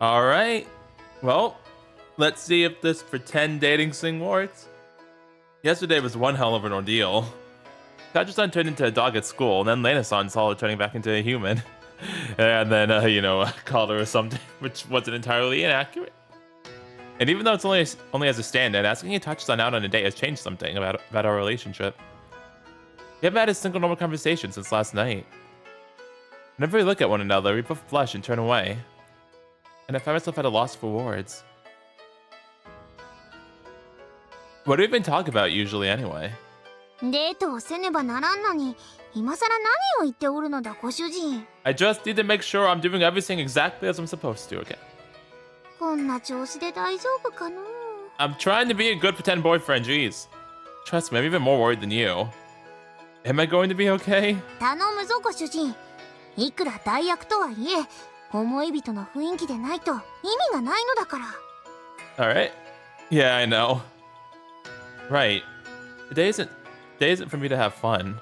Alright. Well, let's see if this pretend dating thing works. Yesterday was one hell of an ordeal. Kaja-san turned into a dog at school, and then Lena-san saw her turning back into a human. And then, called her something, which wasn't entirely inaccurate. And even though it's only as a stand-in, asking Itachi-san out on a date has changed something about our relationship. We haven't had a single normal conversation since last night. Whenever we look at one another, we both blush and turn away. And I find myself at a loss for words. What do we even talk about usually anyway? デートをせねばならんのに、今さら何を言っておるのだ、ご主人。I just need to make sure I'm doing everything exactly as I'm supposed to, okay? こんな調子で大丈夫かの? I'm trying to be a good pretend boyfriend, jeez. Trust me, I'm even more worried than you. Am I going to be okay? 頼むぞ、ご主人。いくら代役とはいえ、思い人の雰囲気でないと意味がないのだから。Alright. Yeah, I know. Right. Today isn't for me to have fun.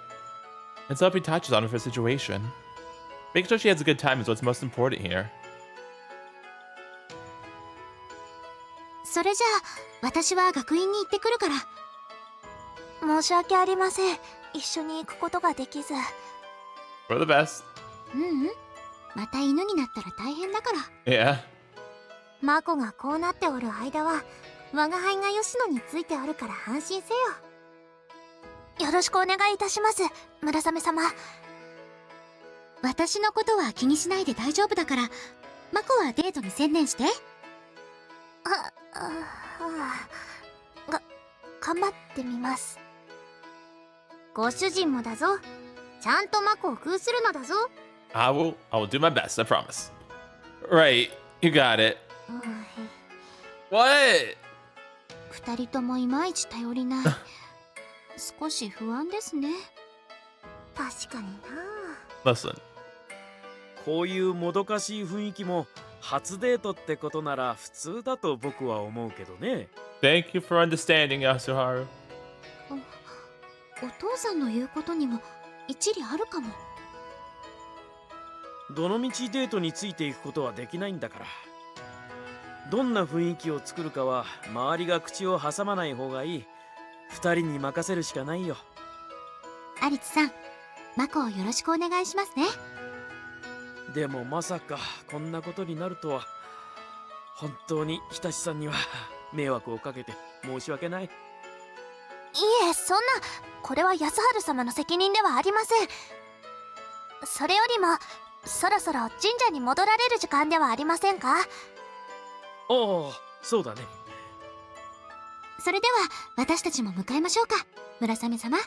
It's up Itachi's on her situation. Making sure she has a good time is what's most important here. それじゃあ、私は学院に行ってくるから。申し訳ありません。一緒に行くことができず。For the best. また犬になったら大変だから。Yeah. マコがこうなっておる間は、我が輩が吉野についておるから安心せよ。よろしくお願いいたします、村雨様。私のことは気にしないで大丈夫だから、マコはデートに専念して。頑張ってみます。ご主人もだぞ。ちゃんとマコを封するのだぞ。I will do my best, I promise. Right, you got it. What? 二人ともいまいち頼りない。少し不安ですね。確かにな。Listen. こういうもどかしい雰囲気も初デートってことなら普通だと僕は思うけどね。Thank you for understanding, Yasuharu. お父さんの言うことにも一理あるかも。どのみちデートについていくことはできないんだから。どんな雰囲気を作るかは周りが口を挟まない方がいい。二人に任せるしかないよ。アリツさん、マコをよろしくお願いしますね。でもまさかこんなことになるとは。本当に日立さんには迷惑をかけて申し訳ない。いえ、そんな、これは安春様の責任ではありません。それよりもそろそろ神社に戻られる時間ではありませんか？ああ、そうだね。それでは私たちも迎えましょうか、村雨様。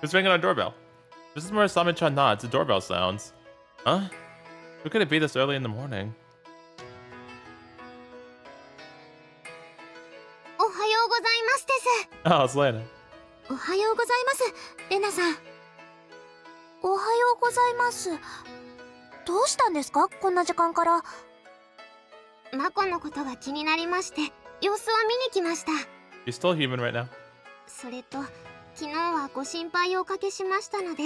Who's ringing our doorbell? This is Murasamemaru nods. The doorbell sounds. Huh? Who could it be this early in the morning? おはようございますです。Oh, it's Lena. おはようございます、レナさん。おはようございます。どうしたんですか、こんな時間から。マコのことが気になりまして、様子を見に来ました。She's still human right now. それと、昨日はご心配をおかけしましたので、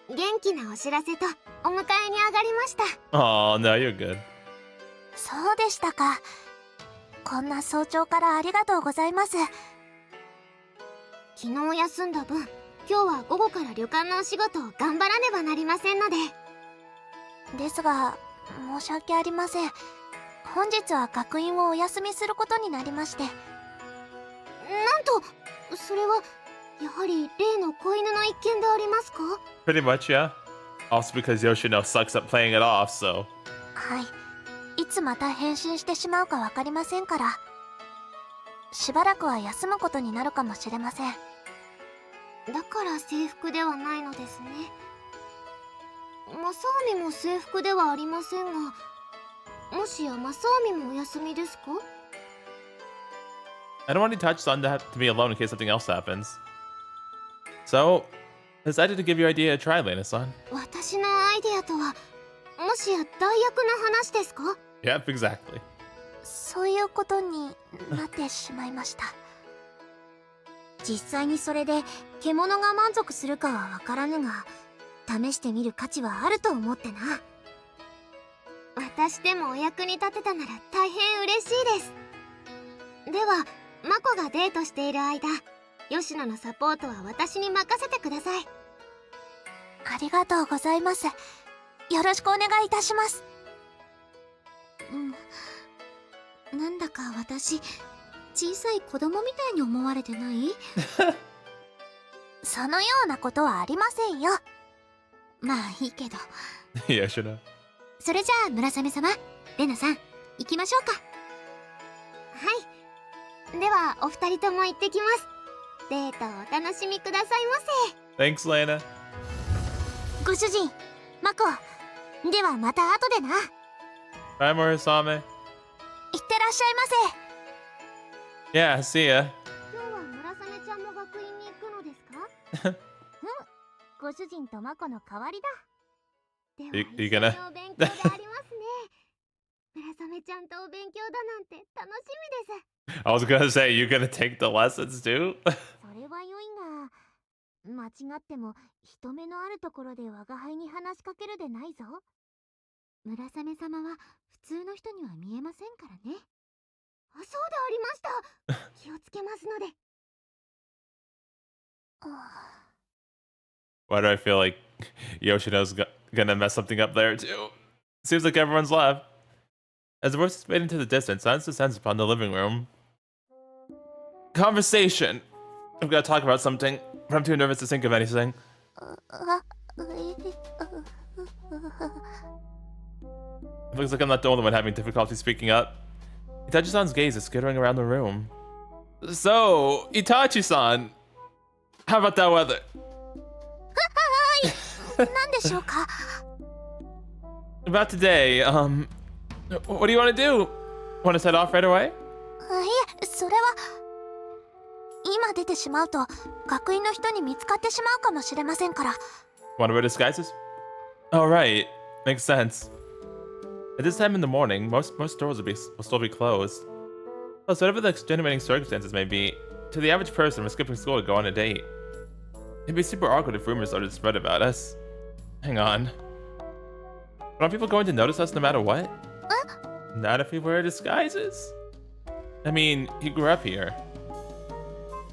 元気なお知らせとお迎えに上がりました。Oh, no, you're good. そうでしたか。こんな早朝からありがとうございます。昨日休んだ分、今日は午後から旅館のお仕事を頑張らねばなりませんので。ですが、申し訳ありません。本日は学院をお休みすることになりまして。なんと、それはやはり例の子犬の一件でありますか？ Pretty much, yeah. Also because Yoshino sucks at playing it off, so. はい。いつまた変身してしまうかわかりませんから。しばらくは休むことになるかもしれません。だから制服ではないのですね。マサオミも制服ではありませんが、もしやマサオミもお休みですか？ I don't want Itachi-san to be alone in case something else happens. So, I decided to give your idea a try, Lena-san. 私のアイデアとは、もしや代役の話ですか？ Yep, exactly. そういうことになってしまいました。実際にそれで獣が満足するかはわからぬが、試してみる価値はあると思ってな。私でもお役に立てたなら大変嬉しいです。ではマコがデートしている間、吉野のサポートは私に任せてください。ありがとうございます。よろしくお願いいたします。なんだか私小さい子供みたいに思われてない？そのようなことはありませんよ。まあいいけど。吉野。それじゃあ村雨様、レナさん行きましょうか。はい、ではお二人とも行ってきます。デートをお楽しみくださいませ。 Thanks, Lena. ご主人マコ、ではまた後でな。 Bye, Murasame. いってらっしゃいませ。 Yeah, see ya. 今日は村雨ちゃんも学院に行くのですか？ご主人とマコの代わりだ。では You 一緒 gonna- にお勉強がありますね。村雨ちゃんとお勉強だなんて楽しみです。 I was gonna say, you gonna take the lessons too? それは良いが、間違っても人目のあるところで我が輩に話しかけるでないぞ。村雨様は普通の人には見えませんからね。そうでありました。気をつけますので。Why do I feel like Yoshino's gonna mess something up there too? Seems like everyone's left. As the voices fade into the distance, silence descends upon the living room. Conversation. I've got to talk about something, but I'm too nervous to think of anything. It looks like I'm not the only one having difficulty speaking up. Itachi-san's gaze is skittering around the room. So, Itachi-san, how about that weather? 何でしょうか？ About today, what do you want to do? Want to set off right away? いえ、それは今出てしまうと学院の人に見つかってしまうかもしれませんから。 Want to wear disguises? Oh, right. Makes sense. At this time in the morning, most stores will still be closed. Plus, whatever the extenuating circumstances may be, to the average person, we're skipping school to go on a date. It'd be super awkward if rumors started to spread about us. Hang on. But aren't people going to notice us no matter what? Not if we wear disguises. I mean, he grew up here.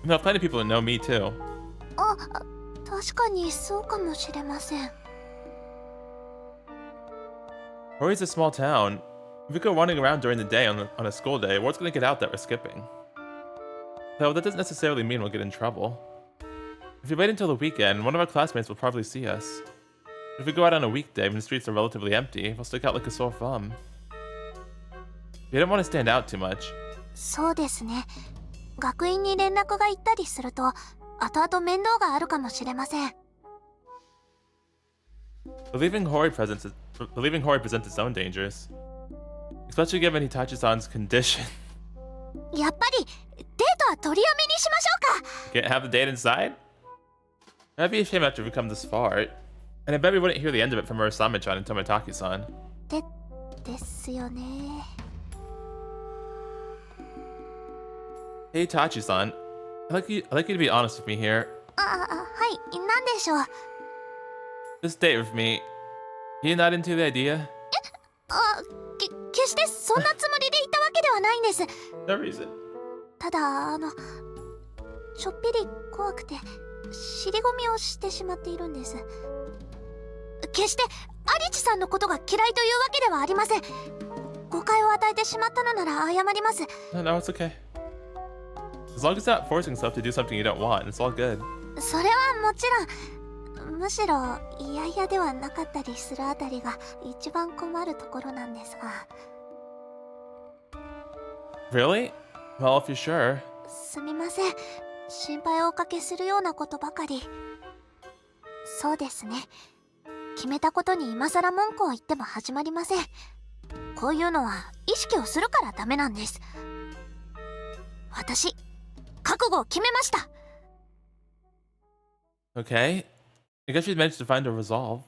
And there are plenty of people who know me too. 確かにそうかもしれません。 Hoori's a small town. If we go wandering around during the day on a school day, word's gonna get out that we're skipping. Though that doesn't necessarily mean we'll get in trouble. If we wait until the weekend, one of our classmates will probably see us. But if we go out on a weekday when the streets are relatively empty, we'll stick out like a sore thumb. We don't want to stand out too much. そうですね。学院に連絡が行ったりすると後々面倒があるかもしれません。 Believing Hoori presents its own dangers. Especially given Hitachi-san's condition. やっぱりデートは取りやめにしましょうか。 Can't have the date inside? That'd be a shame after we've come this far. And I bet we wouldn't hear the end of it from Murasamemaru and Tomotaki-san. ですよね。 Hey Tachi-san, I'd like you to be honest with me here. はい、何でしょう。 This date with me, you not into the idea? 決してそんなつもりでいたわけではないんです。 No reason. ただちょっぴり怖くて尻込みをしてしまっているんです。決してアリチさんのことが嫌いというわけではありません。誤解を与えてしまったのなら謝ります。 No, it's okay. As long as you're not forcing yourself to do something you don't want, it's all good. それはもちろん、むしろ嫌々ではなかったりするあたりが一番困るところなんですが。 Really? Well, if you're sure. すみません、心配をおかけするようなことばかり。そうですね、決めたことに今さら文句を言っても始まりません。こういうのは意識をするからダメなんです。私覚悟を決めました。 Okay. I guess she's managed to find her resolve.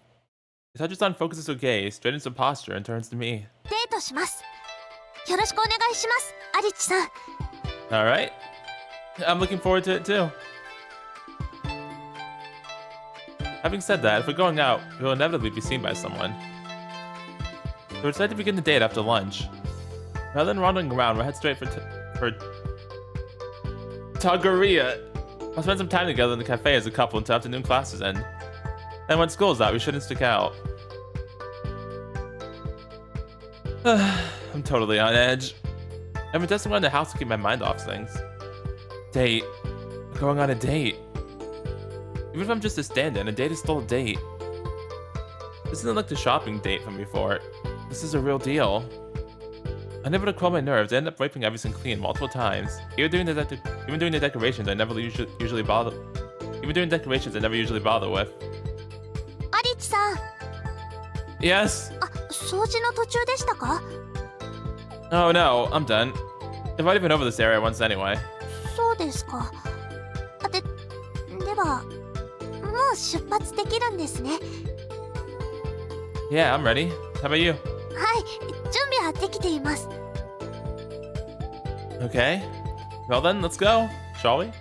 Itachi-san focuses her gaze, straightens her posture, and turns to me. デートします。よろしくお願いします、アリチさん。 Alright. I'm looking forward to it too. Having said that, if we're going out, we will inevitably be seen by someone. So we decided to begin the date after lunch. Rather than wandering around, we'll head straight for Tageria. I'll spend some time together in the cafe as a couple until afternoon classes end. And when school's out, we shouldn't stick out. I'm totally on edge. I've been testing around the house to keep my mind off things. Date. We're going on a date. Even if I'm just a stand-in, a date is still a date. This isn't like the shopping date from before. This is a real deal. Unable to quell my nerves, I end up wiping everything clean multiple times. Even doing the decorations, I never usually bother. Even doing decorations, I never usually bother with. Arichi-san. Yes. 掃除の途中でしたか? Oh no, I'm done. I've already been over this area once anyway. そうですか。では、もう出発できるんですね。Yeah, I'm ready. How about you? はい、準備はできています。Okay. Well then, let's go, shall we? はい、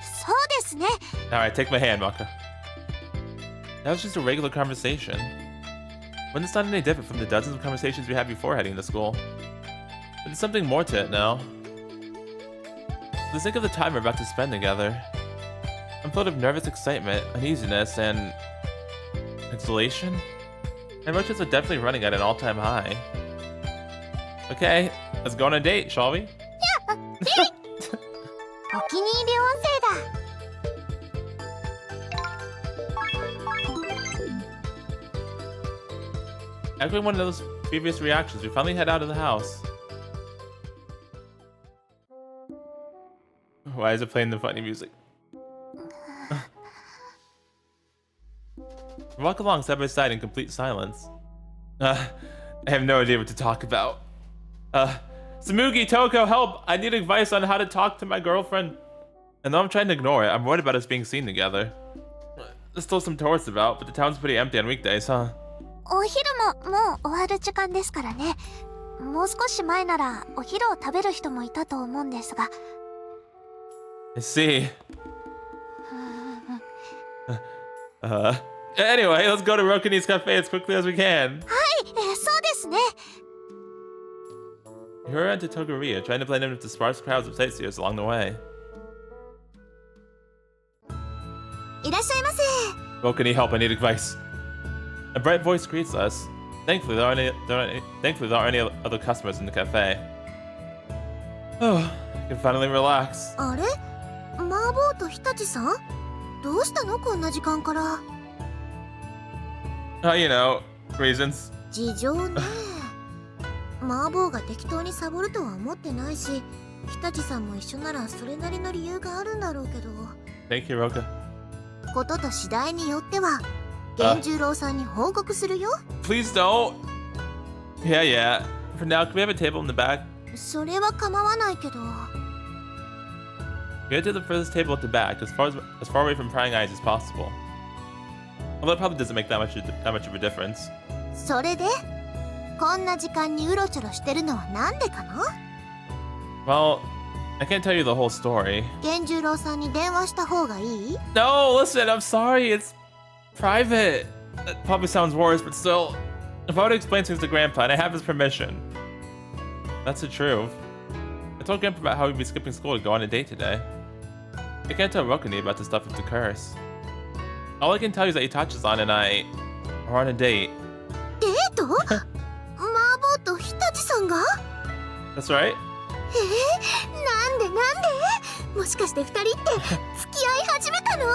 そうですね。Alright, take my hand, Mako. That was just a regular conversation. When it's not any different from the dozens of conversations we had before heading to school. But there's something more to it now. For the sake of the time we're about to spend together, I'm full of nervous excitement, uneasiness, and exhalation. My emotions are definitely running at an all-time high. Okay, let's go on a date, shall we? お気に入り音声だ。Echoing one of those previous reactions, we finally head out of the house. Why is it playing the funny music? We walk along side by side in complete silence. I have no idea what to talk about. Samugi, Toko, help! I need advice on how to talk to my girlfriend. And though I'm trying to ignore it, I'm worried about us being seen together. There's still some tourists about, but the town's pretty empty on weekdays, huh? お昼ももう終わる時間ですからね。もう少し前ならお昼を食べる人もいたと思うんですが。I see. Anyway, let's go to Rokuni's cafe as quickly as we can. はい、そうですね。We hurry on to Togeria, trying to blend in with the sparse crowds of sightseers along the way. いらっしゃいませ。 Rokuni, help! I need advice. A bright voice greets us. Thankfully, there aren't any other customers in the cafe. Oh, I can finally relax. あれ？麻婆と日立さん？どうしたのこんな時間から？ You know, reasons. 事情ね。麻婆が適当にサボるとは思ってないし、日立さんも一緒ならそれなりの理由があるんだろうけど。Thank you, Roka. ことと次第によっては、源十郎さんに報告するよ。Please don't. Yeah. For now, can we have a table in the back? それは構わないけど。We head to the furthest table at the back, as far away from prying eyes as possible. Although it probably doesn't make that much of a difference. それで、こんな時間にうろちょろしてるのはなんでかな？ Well, I can't tell you the whole story. 源十郎さんに電話した方がいい？ No, listen, I'm sorry, it's private. That probably sounds worse, but still, if I were to explain things to Grandpa and I have his permission, that's the truth. I told Grandpa about how we'd be skipping school to go on a date today. I can't tell Rokuni about this stuff with the curse. All I can tell you is that Itachi-san and I are on a date. デート？麻婆と日立さんが？ That's right. なんでもしかして二人って付き合い始めたの？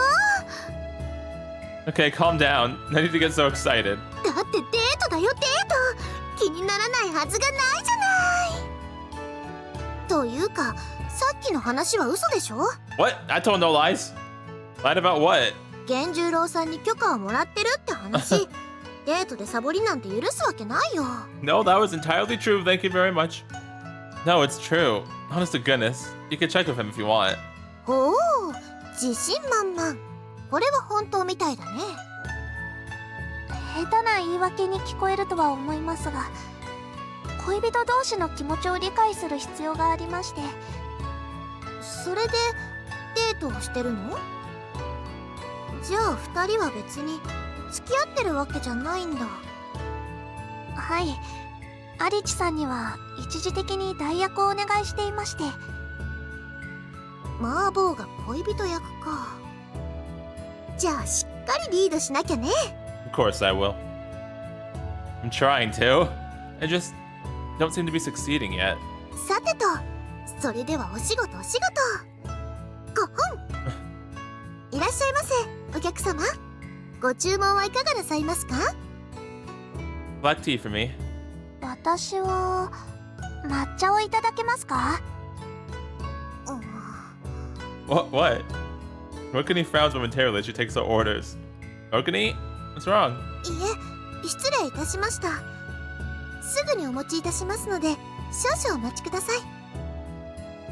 Okay, calm down. No need to get so excited. だってデートだよ、デート。気にならないはずがないじゃない。というか、さっきの話は嘘でしょ？ What? I told no lies. Lied about what? 源十郎さんに許可をもらってるって話。デートでサボりなんて許すわけないよ。 No, that was entirely true. Thank you very much. No, it's true. Honest to goodness. You can check with him if you want. おお、自信満々。これは本当みたいだね。下手な言い訳に聞こえるとは思いますが、恋人同士の気持ちを理解する必要がありまして。それでデートをしてるの？じゃあ2人は別に付き合ってるわけじゃないんだ。はい、アリチさんには一時的に代役をお願いしていまして。マーボーが恋人役か。じゃあしっかりリードしなきゃね。 Of course I will. I'm trying to. I just don't seem to be succeeding yet. さてと、それではお仕事お仕事。ご本いらっしゃいませ、お客様。ご注文はいかがなさいますか？ Black tea for me. 私は抹茶をいただけますか？ What? Rokuni frowns momentarily as she takes the orders. Rokuni? What's wrong? いえ、失礼いたしました。すぐにお持ちいたしますので、少々お待ちくださ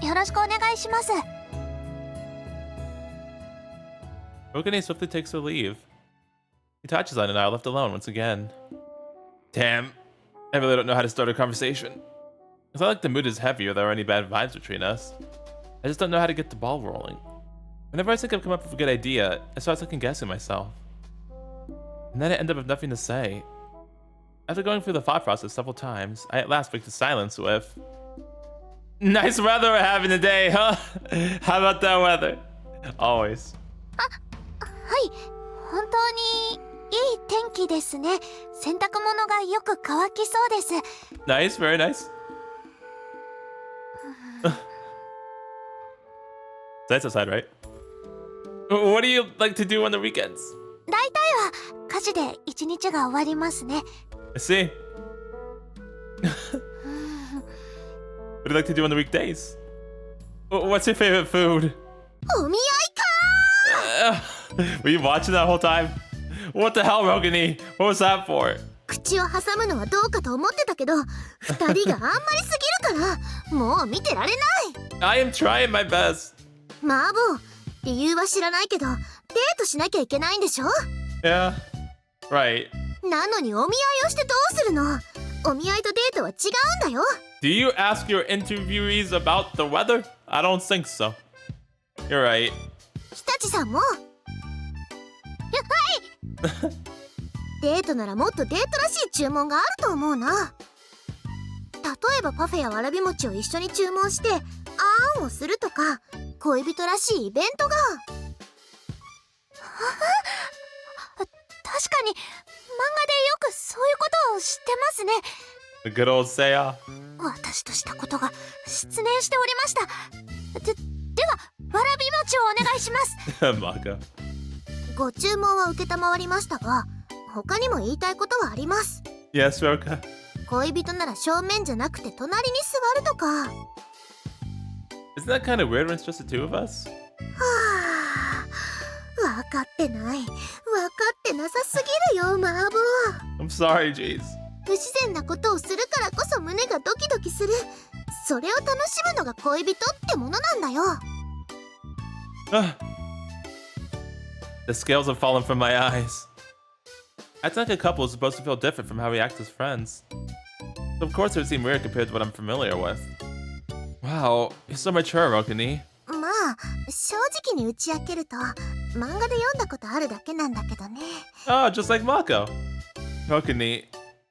い。よろしくお願いします。 Rokuni swiftly takes her leave. Itachi-san and I are left alone once again. Damn. I really don't know how to start a conversation. It's not like the mood is heavy or there are any bad vibes between us. I just don't know how to get the ball rolling. Whenever I think I've come up with a good idea, I start second guessing myself. And then I end up with nothing to say. After going through the thought process several times, I at last break the silence with, "Nice weather we're having today, huh? How about that weather?" Always. はい、本当にいい天気ですね。洗濯物がよく乾きそうです。 Nice, very nice. That's outside, right? What do you like to do on the weekends? 大体は家事で一日が終わりますね。 I see. What do you like to do on the weekdays? What's your favorite food? お見合いか。 Were you watching that whole time? What the hell, Rogani? What was that for? 口を挟むのはどうかと思ってたけど、二人があんまりすぎるから、もう見てられない。 I am trying my best. マーボー、理由は知らないけど、デートしなきゃいけないんでしょ？ Yeah, right. なのにお見合いをしてどうするの？お見合いとデートは違うんだよ。 Do you ask your interviewees about the weather? I don't think so. You're right. 日立さんも。はい。デートならもっとデートらしい注文があると思うな。例えばパフェやわらび餅を一緒に注文してあーんをするとか、恋人らしいイベントが。確かに漫画でよくそういうことを知ってますね。 The good old Seiya. 私としたことが失念しておりました。ではわらび餅をお願いします。Mako. ご注文は承りましたが、他にも言いたいことはあります。 Yes, Roka. 恋人なら正面じゃなくて隣に座るとか。は Isn't that kind of weird when it's just the two of us? あ、分かってない。分かってなさすぎるよ、マーボー。 I'm sorry, jeez. 不自然なことをするからこそ胸がドキドキする。それを楽しむのが恋人ってものなんだよ。The scales have fallen from my eyes. Acting like a couple is supposed to feel different from how we act as friends. So of course it would seem weird compared to what I'm familiar with. Wow, you're so mature, Rokuni. まあ、正直に打ち明けると漫画で読んだことあるだけなんだけどね。 Oh, just like Mako. Rokuni,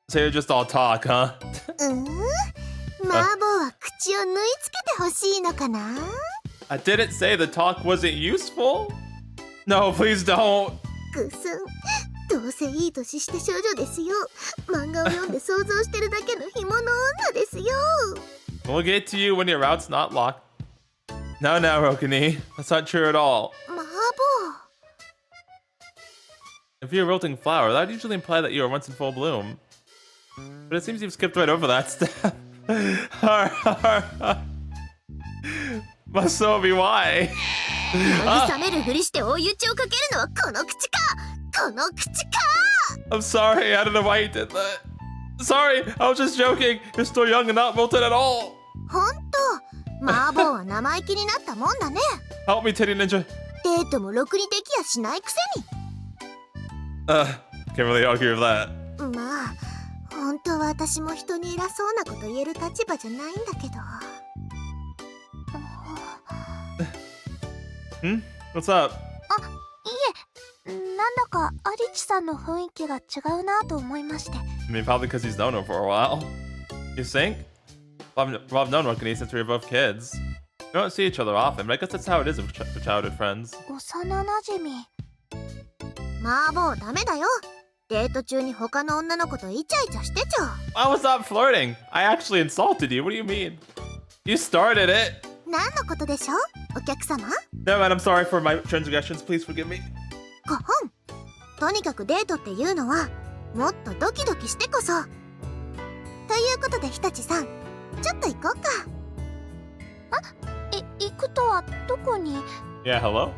so you're just all talk, huh? マーボーは口を縫い付けてほしいのかな？ I didn't say the talk wasn't useful. No, please don't. くすん、どうせいい年して少女ですよ。漫画を読んで想像してるだけのひもの女ですよ。 We'll get to you when your route's not locked. No, Rokuni. That's not true at all. マーボー。 If you're a wilting flower, that would usually imply that you were once in full bloom. But it seems you've skipped right over that step. Masomi, why? 慰めるふりして追い打ちをかけるのはこの口か。この口か。 I'm sorry, I don't know why you did that. Sorry, I was just joking. You're still young and not wilted at all. ほんと、マーボーは生意気になったもんだね。 Help me, Titty Ninja. デートもろくにできやしないくせ Can't really argue with that. に。まあ、本当は私も人に偉そうなこと言える立場じゃないんだけど。Hmm? What's up? いえ、なんだかアリチさんの雰囲気が違うなと思いまして。 I mean, probably because he's known her for a while. You think? Well, I've known Rokuni since we were both kids. We don't see each other often, but I guess that's how it is with childhood friends. 幼なじみ。マーボーダメだよ。デート中に他の女の子とイチャイチャしてちゃ。 I was not flirting. I actually insulted you. What do you mean? You started it. 何のことでしょう、お客様。 Never mind, I'm sorry for my transgressions. Please forgive me. ご本。とにかくデートっていうのはもっとドキドキしてこそ。ということで日立さん、ちょっと行こうか。行くとはどこに？ Yeah, hello?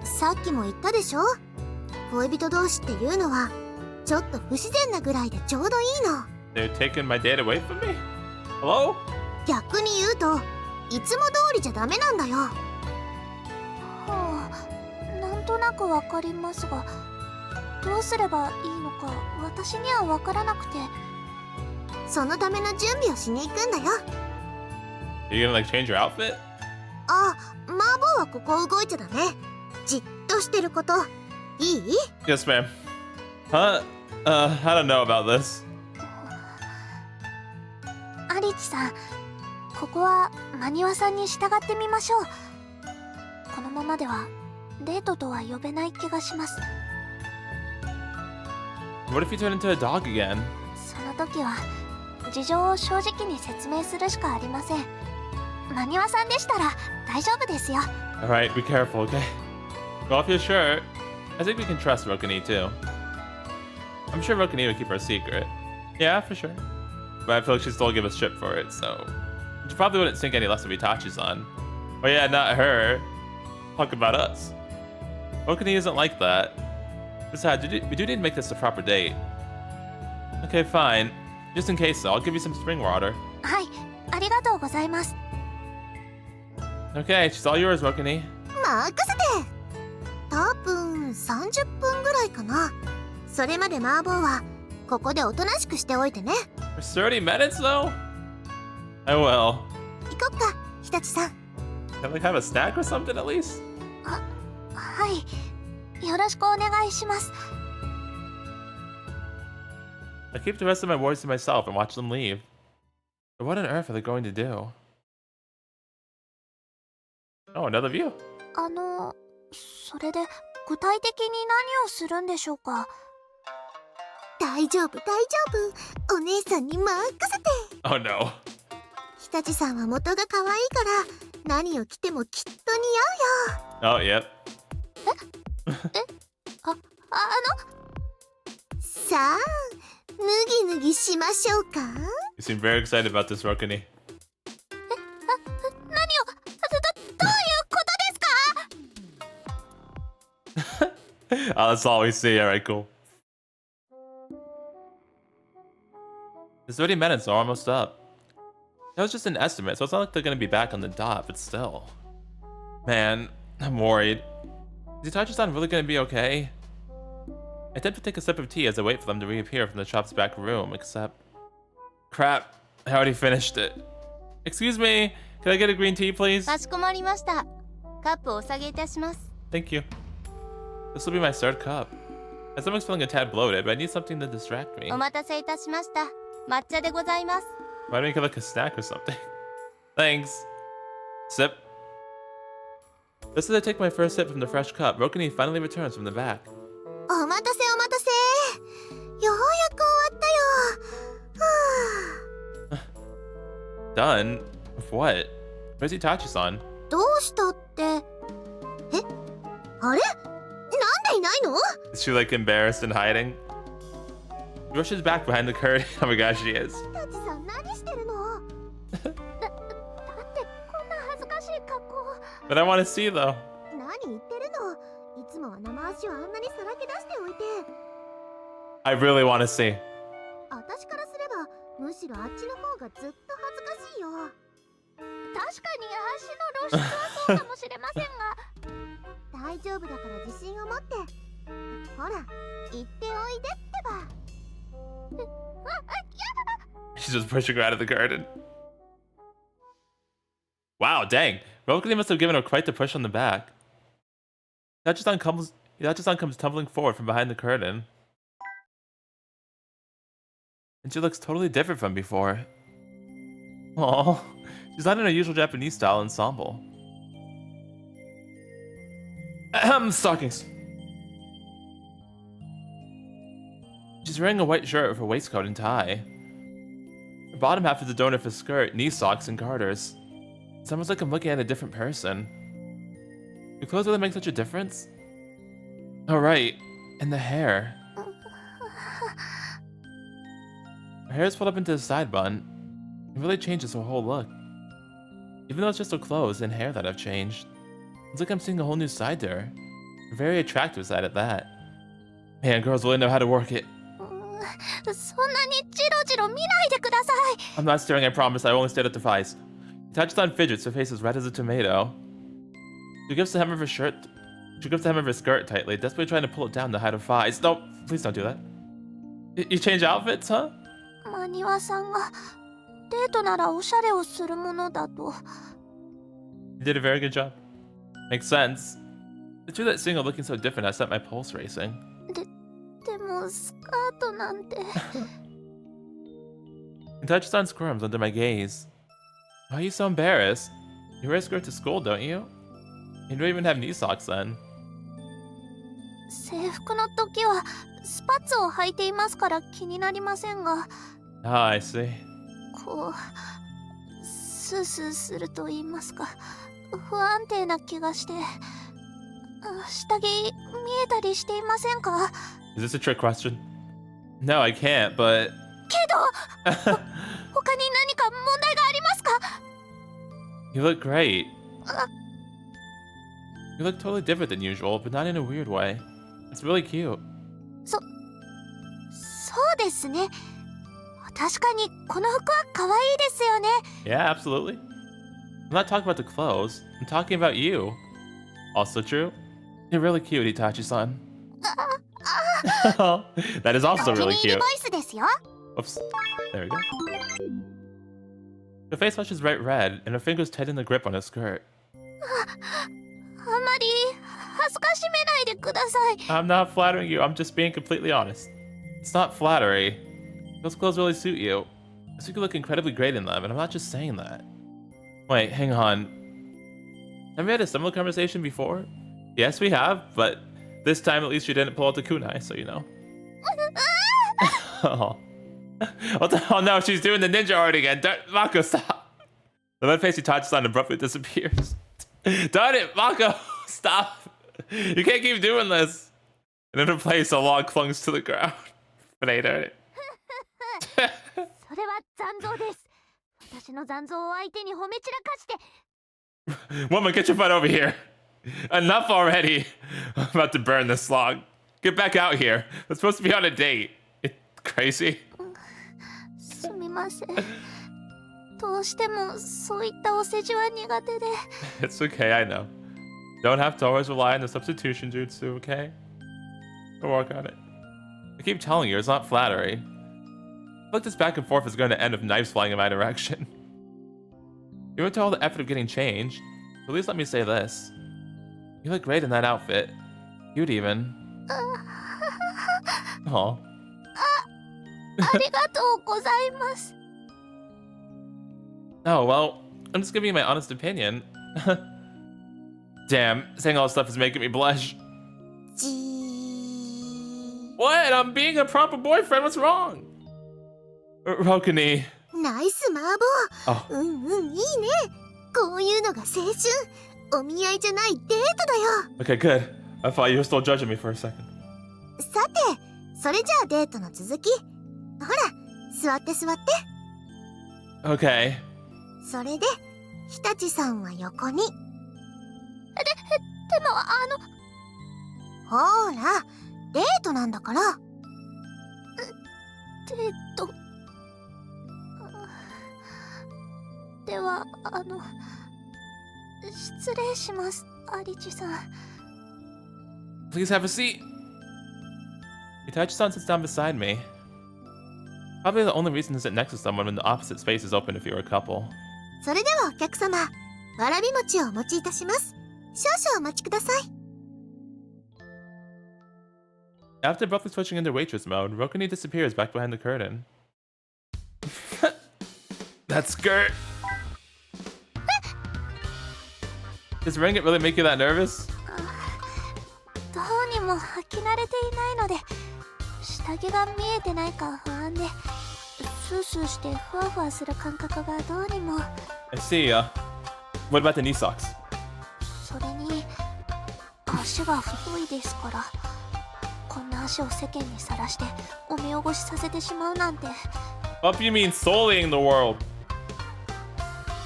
さっきも言ったでしょ、恋人同士っていうのはちょっと不自然なぐらいでちょうどいいの。 They're taking my date away from me? Hello? 逆に言うといつも通りじゃダメなんだよ。はあ、なんとなくわかりますが、どうすればいいのか私にはわからなくて。そのための準備をしに行くんだよ。 Are you gonna like change your outfit? あ、マーボーはここ動いちゃダメ。じっとしてること。いい？ Yes, ma'am. Huh? I don't know about this. アリチさん、ここはマニワさんに従ってみましょう。このままではデートとは呼べない気がします。 What if you turn into a dog again? その時は事情を正直に説明するしかありません。マニワさんでしたら大丈夫ですよ。 Alright, be careful, okay? Go off your shirt. I think we can trust Rokuni too. I'm sure Rokuni would keep our secret. Yeah, for sure. But I feel like she'd still give us shit for it, so... She probably wouldn't think any less of Itachi-san. Oh yeah, not her. Talk about us. Rokuni isn't like that. Besides, we do need to make this a proper date. Okay, fine. Just in case though, I'll give you some spring water. はい、ありがとうございます。 Okay, she's all yours, Rokuni. 任せて。多分30分ぐらいかな。それまでマーボーはここでおとなしくしておいてね。 For 30 minutes though? I will. 行こっか、日立さん。 Can I like have a snack or something at least? はい、よろしくお願いします。 I keep the rest of my words to myself and watch them leave. But what on earth are they going to do? Oh, another view. それで具体的に何をするんでしょうか。大丈夫大丈夫、お姉さんに任せて。 Oh no. 日立さんは元が可愛いから何を着てもきっと似合うよ。 Oh, yep. さあ、脱ぎ脱ぎしましょうか。 You seem very excited about this, Rokuni. 何を、どういうことですか？ Oh, that's all we see. Alright, cool. It's 30 minutes, so we're almost up. That was just an estimate, so it's not like they're gonna be back on the dot, but still. Man, I'm worried. Is Itachi-san really gonna be okay? I attempt to take a sip of tea as I wait for them to reappear from the shop's back room, except... Crap, I already finished it. Excuse me, can I get a green tea, please? かしこまりました。カップお下げいたします。 Thank you. This will be my third cup. My stomach's feeling a tad bloated, but I need something to distract me. お待たせいたしました。抹茶でございます。 Why don't you get like a snack or something? Thanks. Sip. Just as I take my first sip from the fresh cup, Rokuni finally returns from the back. お待たせお待たせ。ようやく終わったよ。はあ。 Done? With what? Where's Itachi-san? どうしたって。え、あれ？なんでいないの？ Is she like embarrassed and hiding? She rushes back behind the curtain. Oh my gosh, she is. 日立さん何してるの？だってこんな恥ずかしい格好。 But I want to see though. 何言ってるの？いつもは生足をあんなにさらけ出しておいて。 I really want to see. 私からすればむしろあっちの方がずっと恥ずかしいよ。確かに足の露出はそうかもしれませんが大丈夫だから自信を持って。ほら、言っておいでってば。 She's just pushing her out of the garden. Wow, dang. Rokuni must have given her quite the push on the back. Itachi-san Itachi-san comes tumbling forward from behind the curtain. And she looks totally different from before. Aww. She's not in her usual Japanese style ensemble. Ahem, stockings. She's wearing a white shirt with a waistcoat and tie. Her bottom half is adorned with a skirt, knee socks, and garters. It's almost like I'm looking at a different person. Do clothes really make such a difference? Oh right, and the hair. Her hair is pulled up into a side bun. It really changes her whole look. Even though it's just her clothes and hair that have changed, it's like I'm seeing a whole new side to her. A very attractive side at that. Man, girls really know how to work it. I'm not staring, I promise. I only stared at the thighs. Itachi-san fidgets, her face is red as a tomato. She grips the hem of her shirt. She grips the hem of her skirt tightly, desperately trying to pull it down to hide her thighs. No, please don't do that. You change outfits, huh? You did a very good job. Makes sense. It's true that seeing her looking so different has set my pulse racing. Itachi-san squirms under my gaze. Why are you so embarrassed? You wear a skirt to school, don't you? You don't even have knee socks then. Ah, I see. Is this a trick question? No, I can't, but... You look great. You look totally different than usual, but not in a weird way. It's really cute. Yeah, absolutely. I'm not talking about the clothes. I'm talking about you. Also true. You're really cute, Itachi-san. That is also really cute. Oops. There we go. Her face flush is bright red, and her fingers tighten the grip on her skirt. I'm not flattering you, I'm just being completely honest. It's not flattery. Those clothes really suit you. I think you look incredibly great in them, and I'm not just saying that. Wait, hang on. Have we had a similar conversation before? Yes, we have, but this time at least you didn't pull out the kunai, so you know. Oh. Oh no, she's doing the ninja art again. Mako, stop. The red face Itachi-san abruptly disappears. Darn it, Mako, stop. You can't keep doing this. And in her place, a log clungs to the ground. But I heard it. Woman, get your butt over here. Enough already. I'm about to burn this log. Get back out here. We're supposed to be on a date. It's crazy. It's okay, I know. Don't have to always rely on the substitution jutsu, okay? We'll work on it. I keep telling you, it's not flattery. I feel like this back and forth is going to end with knives flying in my direction. You went to all the effort of getting changed. At least let me say this. You look great in that outfit. Cute even. Aw. Oh, well, I'm just giving you my honest opinion. Damn, saying all this stuff is making me blush. What? I'm being a proper boyfriend, what's wrong? Rokuni. Nice, Mabo. Oh. Okay, good. I thought you were still judging me for a second. Okay. それで、日立さんは横に。でもほら、デートなんだから。デート。では、失礼します、アリチさん。Please have a seat. Itachi-san sits down beside me. Probably the only reason to sit next to someone when the opposite space is open if you're a couple. それではお客様、わらび餅をお持ちいたします。少々お待ちください。After abruptly switching into waitress mode, Rokuni disappears back behind the curtain. That skirt! Does wearing it really make you that nervous? どうにも履き慣れていないので、下着が見えてないか不安で、スースーしてふわふわする感覚がどうにも。I see. What about the knee socks? それに足が太いですから、こんな足を世間にさらしてお見汚しさせてしまうなんて。What do you mean sullying the world?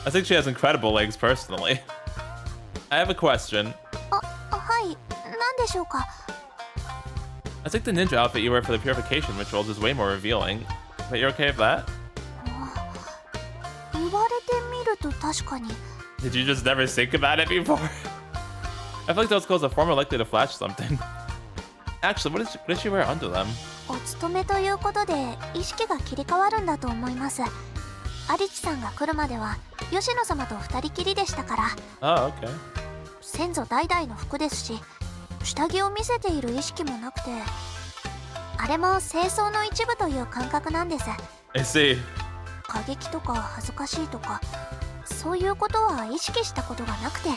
I think she has incredible legs personally. I have a question. はい、何でしょうか。I think the ninja outfit you wear for the purification rituals is way more revealing. But you're okay with that? 言われてみると確かに。Did you just never think about it before? I feel like those clothes are far more likely to flash something. Actually, what does she wear under them? お勤めということで意識が切り替わるんだと思います。アリチさんが来るまでは吉野様と二人きりでしたから。Oh, okay. 先祖代々の服ですし、下着を見せている意識もなくて、あれも清掃の一部という感覚なんです。I see. 過激とか恥ずかしいとか、そういうことは意識したことがなくて。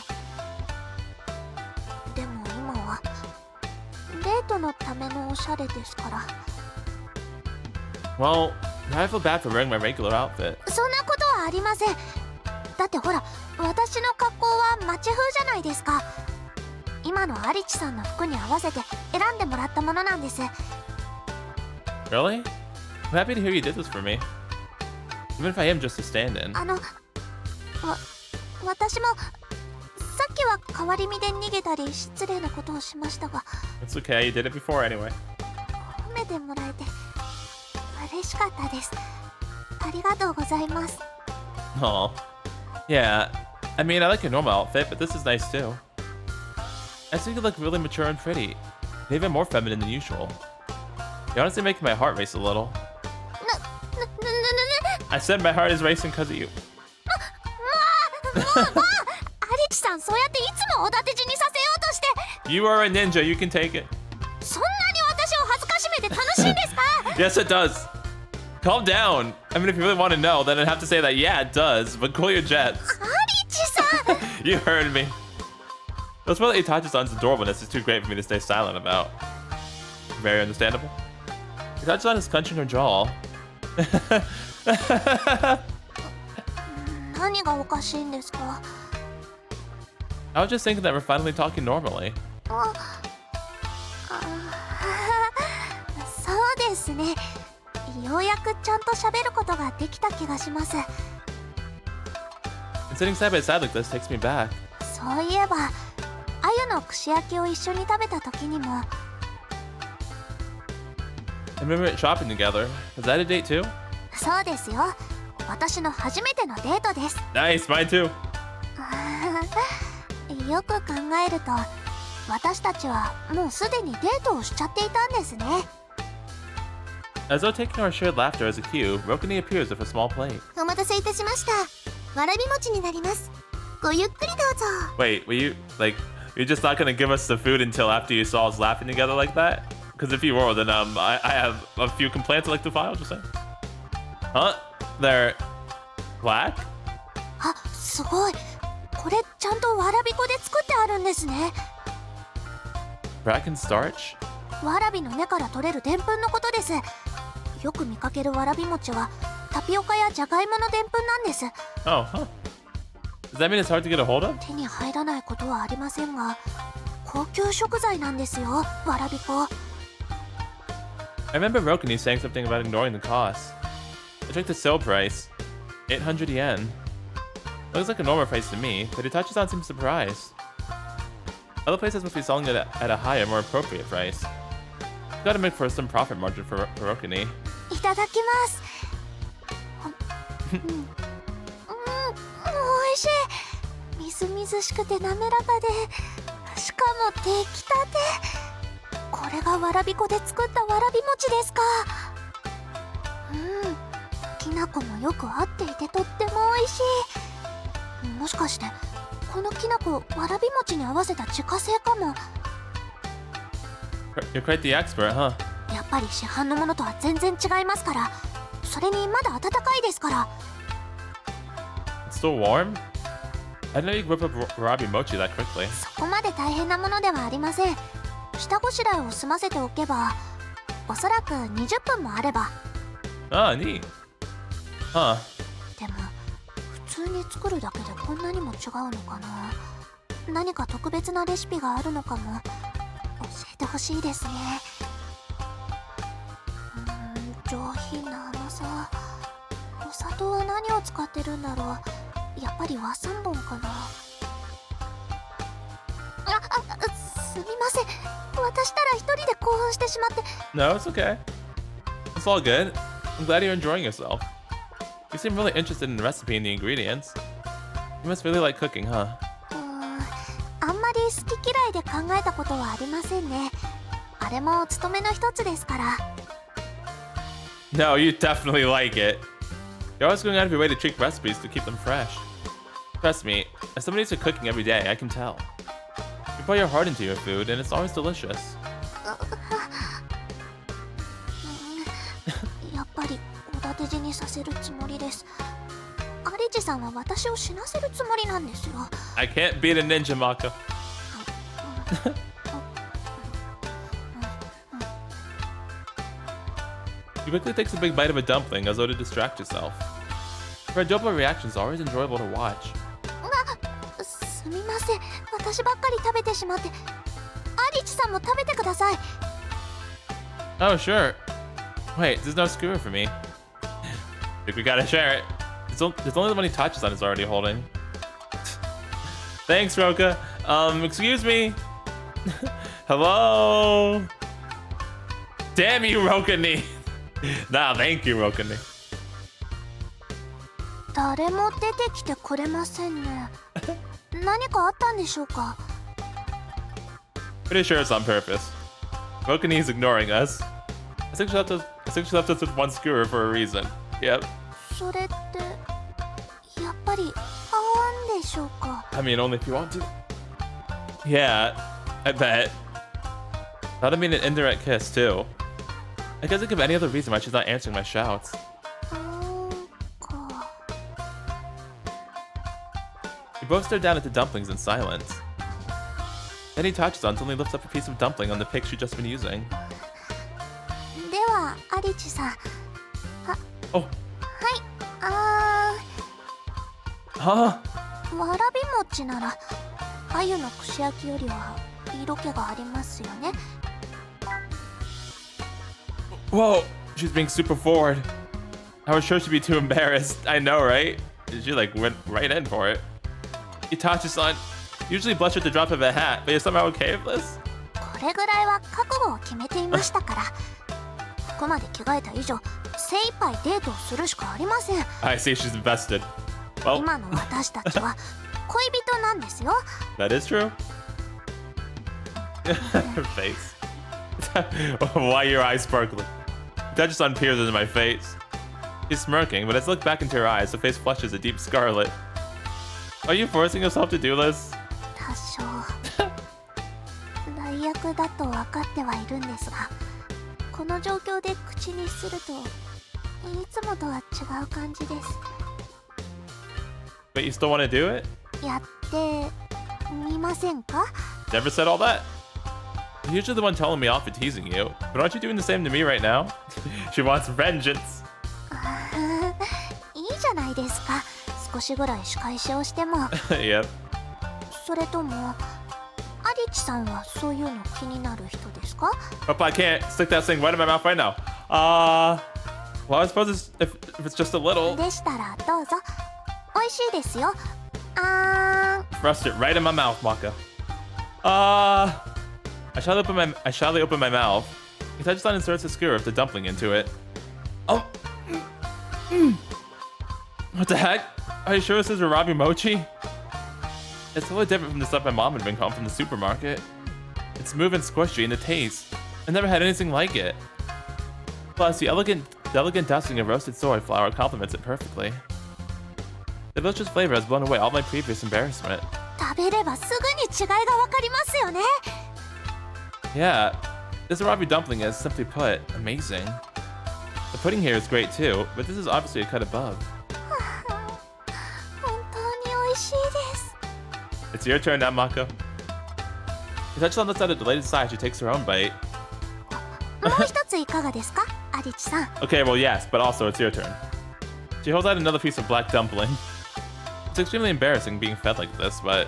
でも今はデートのためのおしゃれですから。Well, now I feel bad for wearing my regular outfit. そんなことはありません。だってほら、私の格好は街風じゃないですか。今のアリチさんの服に合わせて選んでもらったものなんです。 Really? I'm happy to hear you did this for me. Even if I am just a stand-in. 私もさっきは変わり身で逃げたり失礼なことをしましたが。 It's okay, you did it before anyway. 褒めてもらえて嬉しかったです。ありがとうございます。 Aw. Yeah, I mean, I like your normal outfit, but this is nice too. I think you look really mature and pretty. And even more feminine than usual. You're honestly making my heart race a little. I said my heart is racing because of you. アリチさん、そうやっていつもおだて死にさせようとして。 You are a ninja, you can take it. そんなに私を恥ずかしめて楽しいんですか？ Yes, it does. Calm down. I mean, if you really want to know, then I'd have to say that, yeah, it does, but cool your jets. アリチさんYou heard me. That's why Itachi-san's adorableness is too great for me to stay silent about. Very understandable. Itachi-san is clenching her jaw. 何がおかしいんですか？ I was just thinking that we're finally talking normally. そうですね。ようやくちゃんと喋ることができた気がします。 And sitting side by side like this takes me back. そういえば、鮎の串焼きを一緒に食べた時にも。 I remember it shopping together. Was that a date too? そうですよ。私の初めてのデートです。 Nice, mine too. よく考えると、私たちはもうすでにデートをしちゃっていたんですね。 As though taking our shared laughter as a cue, Rokuni appears with a small plate. お待たせいたしました。わらび餅になります。ごゆっくりどうぞ。 Wait, you're just not gonna give us the food until after you saw us laughing together like that? Because if you were, then I have a few complaints I'd like to file. Just saying. Huh? They're black? あ、すごい。これちゃんとわらび粉で作ってあるんですね。 Bracken starch? わらびの根から取れるでんぷんのことです。よく見かけるわらび餅はタピオカやじゃがいものでんぷんなんです。 Oh, huh. Does that mean it's hard to get a hold of? 手に入らないことはありませんが、高級食材なんですよ、わらび粉。 I remember Rokuni saying something about ignoring the cost. I checked the sale price. 800 yen. Looks like a normal price to me, but Itachi-san seems surprised. Other places must be selling it at a higher, more appropriate price. Gotta make for some profit margin for Rokuni. いただきます。美味しい。みずみずしくて滑らかで、しかも出来たて。これがわらび粉で作ったわらび餅ですか。きな粉もよく合っていてとっても美味しい。もしかしてこのきな粉わらび餅に合わせた自家製かも。You're quite the expert, huh? やっぱり市販のものとは全然違いますから。それにまだ温かいですから。 It's still warm? I didn't know you could whip up warabi mochi that quickly. そこまで大変なものではありません。下ごしらえを済ませておけば、おそらく20分もあれば。 Ah, neat. Huh. でも普通に作るだけでこんなにも違うのかな。何か特別なレシピがあるのかも教えてほしいですね。上品な甘さ。お砂糖は何を使ってるんだろう。やっぱり和三盆かな。すみません。私たら一人で興奮してしまって。 No, it's okay. It's all good. I'm glad you're enjoying yourself. You seem really interested in the recipe and the ingredients. You must really like cooking, huh? あんまり好き嫌いで考えたことはありませんね。あれも務めの一つですから。 No, you definitely like it. You're always going out of your way to tweak recipes to keep them fresh. Trust me, as somebody who's cooking every day, I can tell. You put your heart into your food, and it's always delicious. やっぱりおだて死にさせるつもりです。アリチさんは私を死なせるつもりなんですよ。 I can't beat a ninja, Mako. You quickly takes a big bite of a dumpling as though to distract yourself. Her adorable reactions are always enjoyable to watch. すみません。私ばっかり食べてしまって。アリチさんも食べてください。 Oh, sure. Wait, there's no skewer for me. Think we gotta share it. There's only the one he touches on is already holding. Thanks, Roka. Excuse me. Hello. Damn you, Roka-ni. Nah, thank you, Roka-ni. 誰も出てきてくれませんね。何かあったんでしょうか。 Pretty sure it's on purpose. Roka-ni is ignoring us. I think she left us with one skewer for a reason. Yep. それってやっぱりあんでしょうか。 I mean, only if you want to. Yeah, I bet. That'd mean an indirect kiss, too. I can't think of any other reason why she's not answering my shouts. か。 We both stare down at the dumplings in silence. Then he touches on suddenly lifts up a piece of dumpling on the pick she'd just been using. ではアリチさん。Oh. はい。Huh? わらび餅なら鮎の串焼きよりは色気がありますよね。 Whoa, she's being super forward. I was sure she'd be too embarrassed. I know, right? She like went right in for it. Itachi-san, usually blush at the drop of a hat, but you're somehow okay with this? これぐらいは覚悟を決めていましたから。ここまで着替えた以上、精一杯デートをするしかありません。 I see she's invested. Well, 今の私たちは恋人なんですよ。 that is true. Her face. Why are your eyes sparkling? Itachi-san peers into my face. She's smirking, but as I look back into her eyes, the face flushes a deep scarlet. Are you forcing yourself to do this? 多少代役だと分かってはいるんですが、この状況で口にするといつもとは違う感じです。 But you still want to do it? やってみませんか？ Never said all that. You're usually the one telling me off for teasing you, but aren't you doing the same to me right now? She wants vengeance. いいじゃないですか。少しぐらい仕返しをしても。Yep. それともアリチさんはそういうの気になる人ですか？ Hope I can't stick that thing right in my mouth right now. Well, I suppose if it's just a little. でしたらどうぞ。美味しいですよ。Thrust it right in my mouth, Mako. I shyly open my mouth. Itachi-san inserts a skewer of the dumpling into it. Oh. What the heck? Are you sure this is warabi mochi? It's totally different from the stuff my mom had been home from the supermarket. It's smooth and squishy in the taste. I never had anything like it. Plus, the elegant dusting of roasted soy flour complements it perfectly. The delicious flavor has blown away all my previous embarrassment. 食べればすぐに違いがわかりますよね。 Yeah, This Arabi dumpling is, simply put, amazing. The pudding here is great too, but this is obviously a cut above. 本当に美味しいです。 It's your turn now, Mako. He touches on the side of the delighted sigh. She takes her own bite. もう一ついかがですか、アリチさん。 Okay, well, yes, but also it's your turn. She holds out another piece of black dumpling. It's extremely embarrassing being fed like this, but...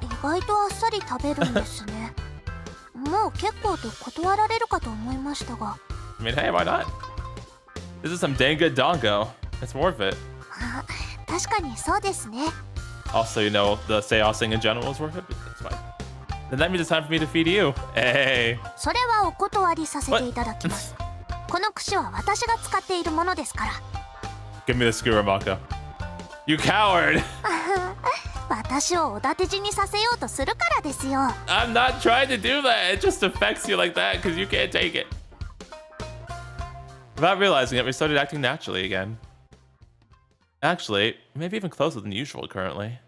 意外とあっさり食べるんですね。もう結構と断られるかと思いましたが。I mean, hey, why not? This is some dang good dongo. It's worth it. 確かにそうですね。 Also, you know, the seosing in general is worth it, but that's fine. Then that means it's time for me to feed you. Hey. それはお断りさせていただきます。この串は私が使っているものですから。Give me the skewer, Mako. You coward! 私をおだて死にさせようとするからですよ。I'm not trying to do that. It just affects you like that because you can't take it. Without realizing it, we started acting naturally again. Actually, maybe even closer than usual currently.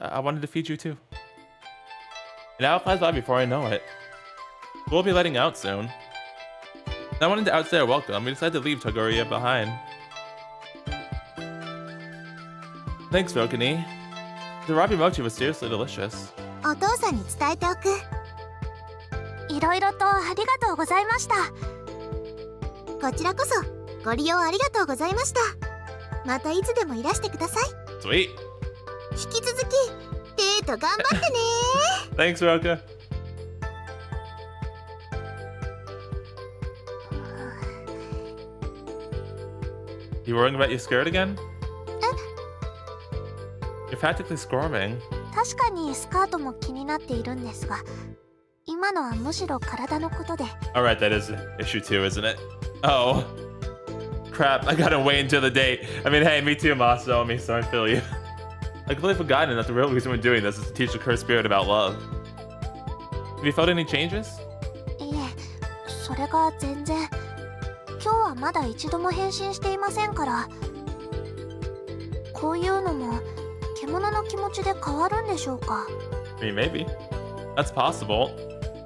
I wanted to feed you too. An hour flies by before I know it. We'll be letting out soon. Not wanting to outstay our welcome, we decided to leave Togoria behind. Thanks, Rokuni. The Rabi mochi was seriously delicious. お父さんに伝えておく。いろいろとありがとうございました。こちらこそご利用ありがとうございました。またいつでもいらしてください。 Sweet. 引き続きデート頑張ってね。Thanks, Roka. You worrying about your skirt again? You're practically squirming. 確かにスカートも気になっているんですが、今のはむしろ体のことで。 Alright, that is issue 2, isn't it? Oh. Crap, I gotta wait until the date. I mean, hey, me too, Masomi, so I feel you. I completely forgotten that the real reason we're doing this is to teach the cursed spirit about love. Have you felt any changes? いえ、それが全然。今日はまだ一度も変身していませんから。こういうのも獣の気持ちで変わるんでしょうか。 I mean, maybe. That's possible.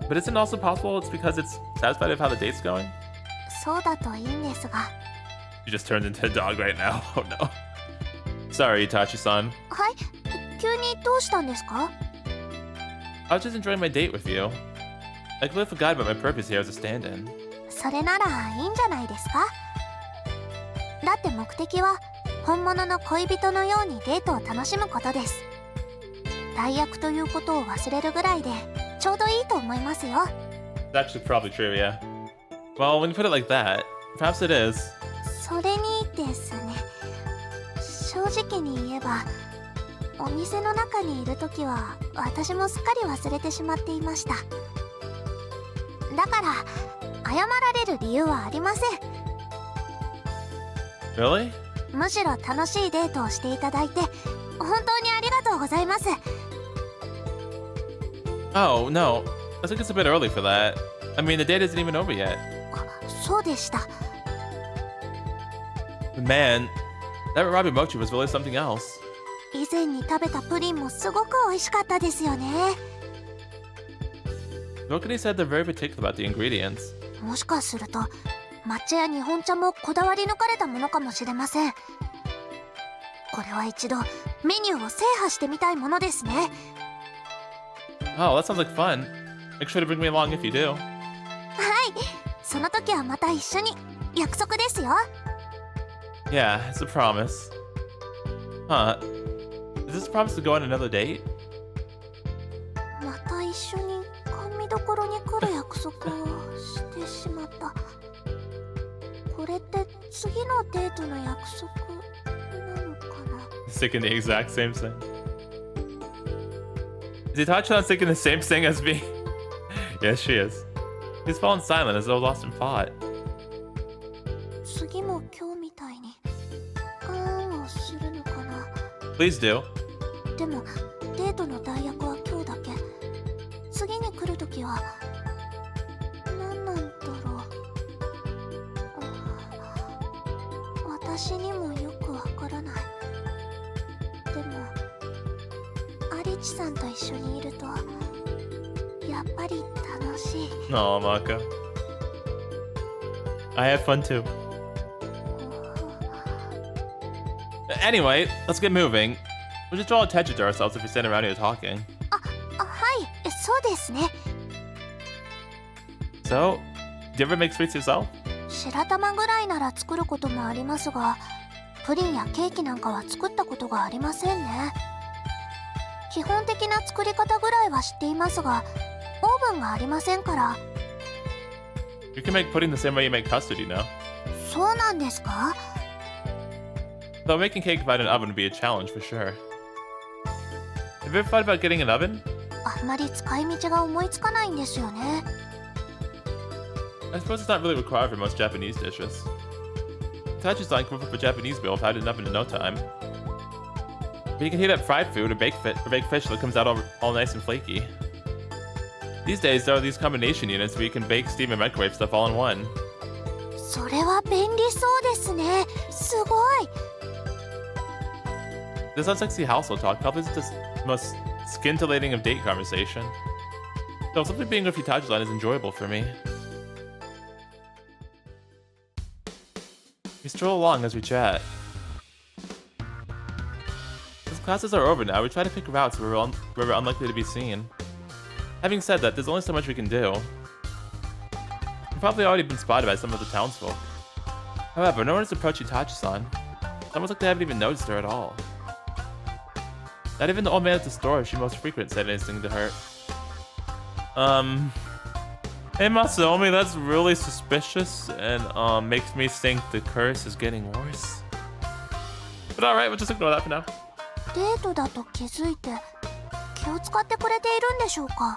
But isn't it also possible it's because it's satisfied with how the date's going? そうだといいんですが。 You just turned into a dog right now. Oh no. Sorry, Itachi-san. はい、急にどうしたんですか？ I was just enjoying my date with you. I completely forgot about my purpose here as a stand-in. それならいいんじゃないですか？だって目的は本物の恋人のようにデートを楽しむことです。代役ということを忘れるぐらいでちょうどいいと思いますよ。 It's actually probably true, yeah. Well, when you put it like that, perhaps it is. それにですね、正直に言えばお店の中にいるときは私もすっかり忘れてしまっていました。だから謝られる理由はありません。 Really? むしろ楽しいデートをしていただいて本当にありがとうございます。 Oh, no. I think it's a bit early for that. I mean, the date isn't even over yet. そうでした。 Man, that Rabi mochi was really something else. 以前に食べたプリンもすごく美味しかったですよね。 Rokuni said they're very particular about the ingredients. もしかすると抹茶や日本茶もこだわり抜かれたものかもしれません。これは一度メニューを制覇してみたいものですね。 Oh, that sounds like fun. Make sure to bring me along if you do. はい、その時はまた一緒に。約束ですよ。 Yeah, it's a promise. Huh. Is this a promise to go on another date? また一緒に甘味どころに来る約束をしてしまった。これって次のデートの約束なのかな。 Thinking the exact same thing. Is Itachi-san thinking the same thing as me? Yes, she is. He's fallen silent as though lost in thought. 次も今日みたいにあんをするのかな。 Please do. でもデートの代役は今日だけ。次に来るときは何なんだろう。私にもよくわからない。でもアリチさんと一緒にいるとぱり楽しい。 No, Mako. I had fun too. Anyway, let's get moving. We'll just draw attention to ourselves if we stand around here talking. はい、そうですね。 So, do you ever make sweets yourself? 白玉ぐらいなら作ることもありますが、プリンやケーキなんかは作ったことがありませんね。基本的な作り方ぐらいは知っていますが、オーブンがありませんから。 You can make pudding the same way you make custard, you know. そうなんですか？ Though making cake without an oven would be a challenge for sure. Have you ever thought about getting an oven? あんまり使い道が思いつかないんですよね。 I suppose it's not really required for most Japanese dishes. Itachi-san can whip up a Japanese meal without an oven in no time. But you can heat up fried food or baked fish that comes out all nice and flaky. These days, there are these combination units where you can bake, steam, and microwave stuff all in one. それは便利そうですね。すごい。 This unsexy household talk probably isn't the most scintillating of date conversation. Though simply being with Itachi-san is enjoyable for me. We stroll along as we chat. As classes are over now, we try to pick routes where we're unlikely to be seen. Having said that, there's only so much we can do. We've probably already been spotted by some of the townsfolk. However, no one has approached Itachi-san. It's almost like they haven't even noticed her at all. Not even the old man at the store she most frequent said anything to her. Hey Masomi, that's really suspicious and makes me think the curse is getting worse. But alright, we'll just ignore that for now. デートだと気づいて気を使ってくれているんでしょうか？